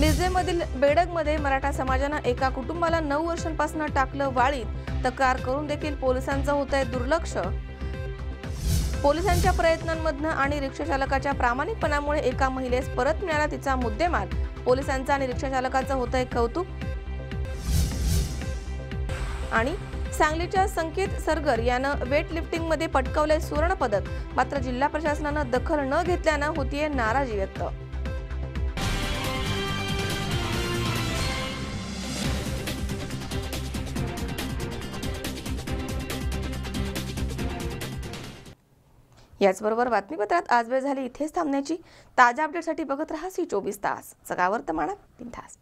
निलजेमधील बेडगमध्ये मराठा समाजानं एका कुटुंबाला 9 वर्षांपासून टाकलं वाळीत, तक्रार करून देखील पोलिसांचं होतंय दुर्लक्ष. पोलिसांच्या प्रयत्नांमधनं आणि रिक्षा चालकाच्या प्रामाणिकपणामुळे एका महिलेस परत मिळाला तिचा मुद्देमाल. पोलिसांचं आणि रिक्षा चालकाचं होतंय कौतुक. आणि सांगलीच्या संकेत सरगर यानं वेट लिफ्टिंगमध्ये पटकावलंय सुवर्ण पदक, मात्र जिल्हा प्रशासनानं दखल न घेतल्यानं होतीये नाराजी व्यक्त. याचबरोबर बातमीपत्रात आज वेळ झाली इथेच थांबण्याची. ताज्या अपडेटसाठी बघत रहा C24 तास. सगळा वर्तमानात बिनधास्त.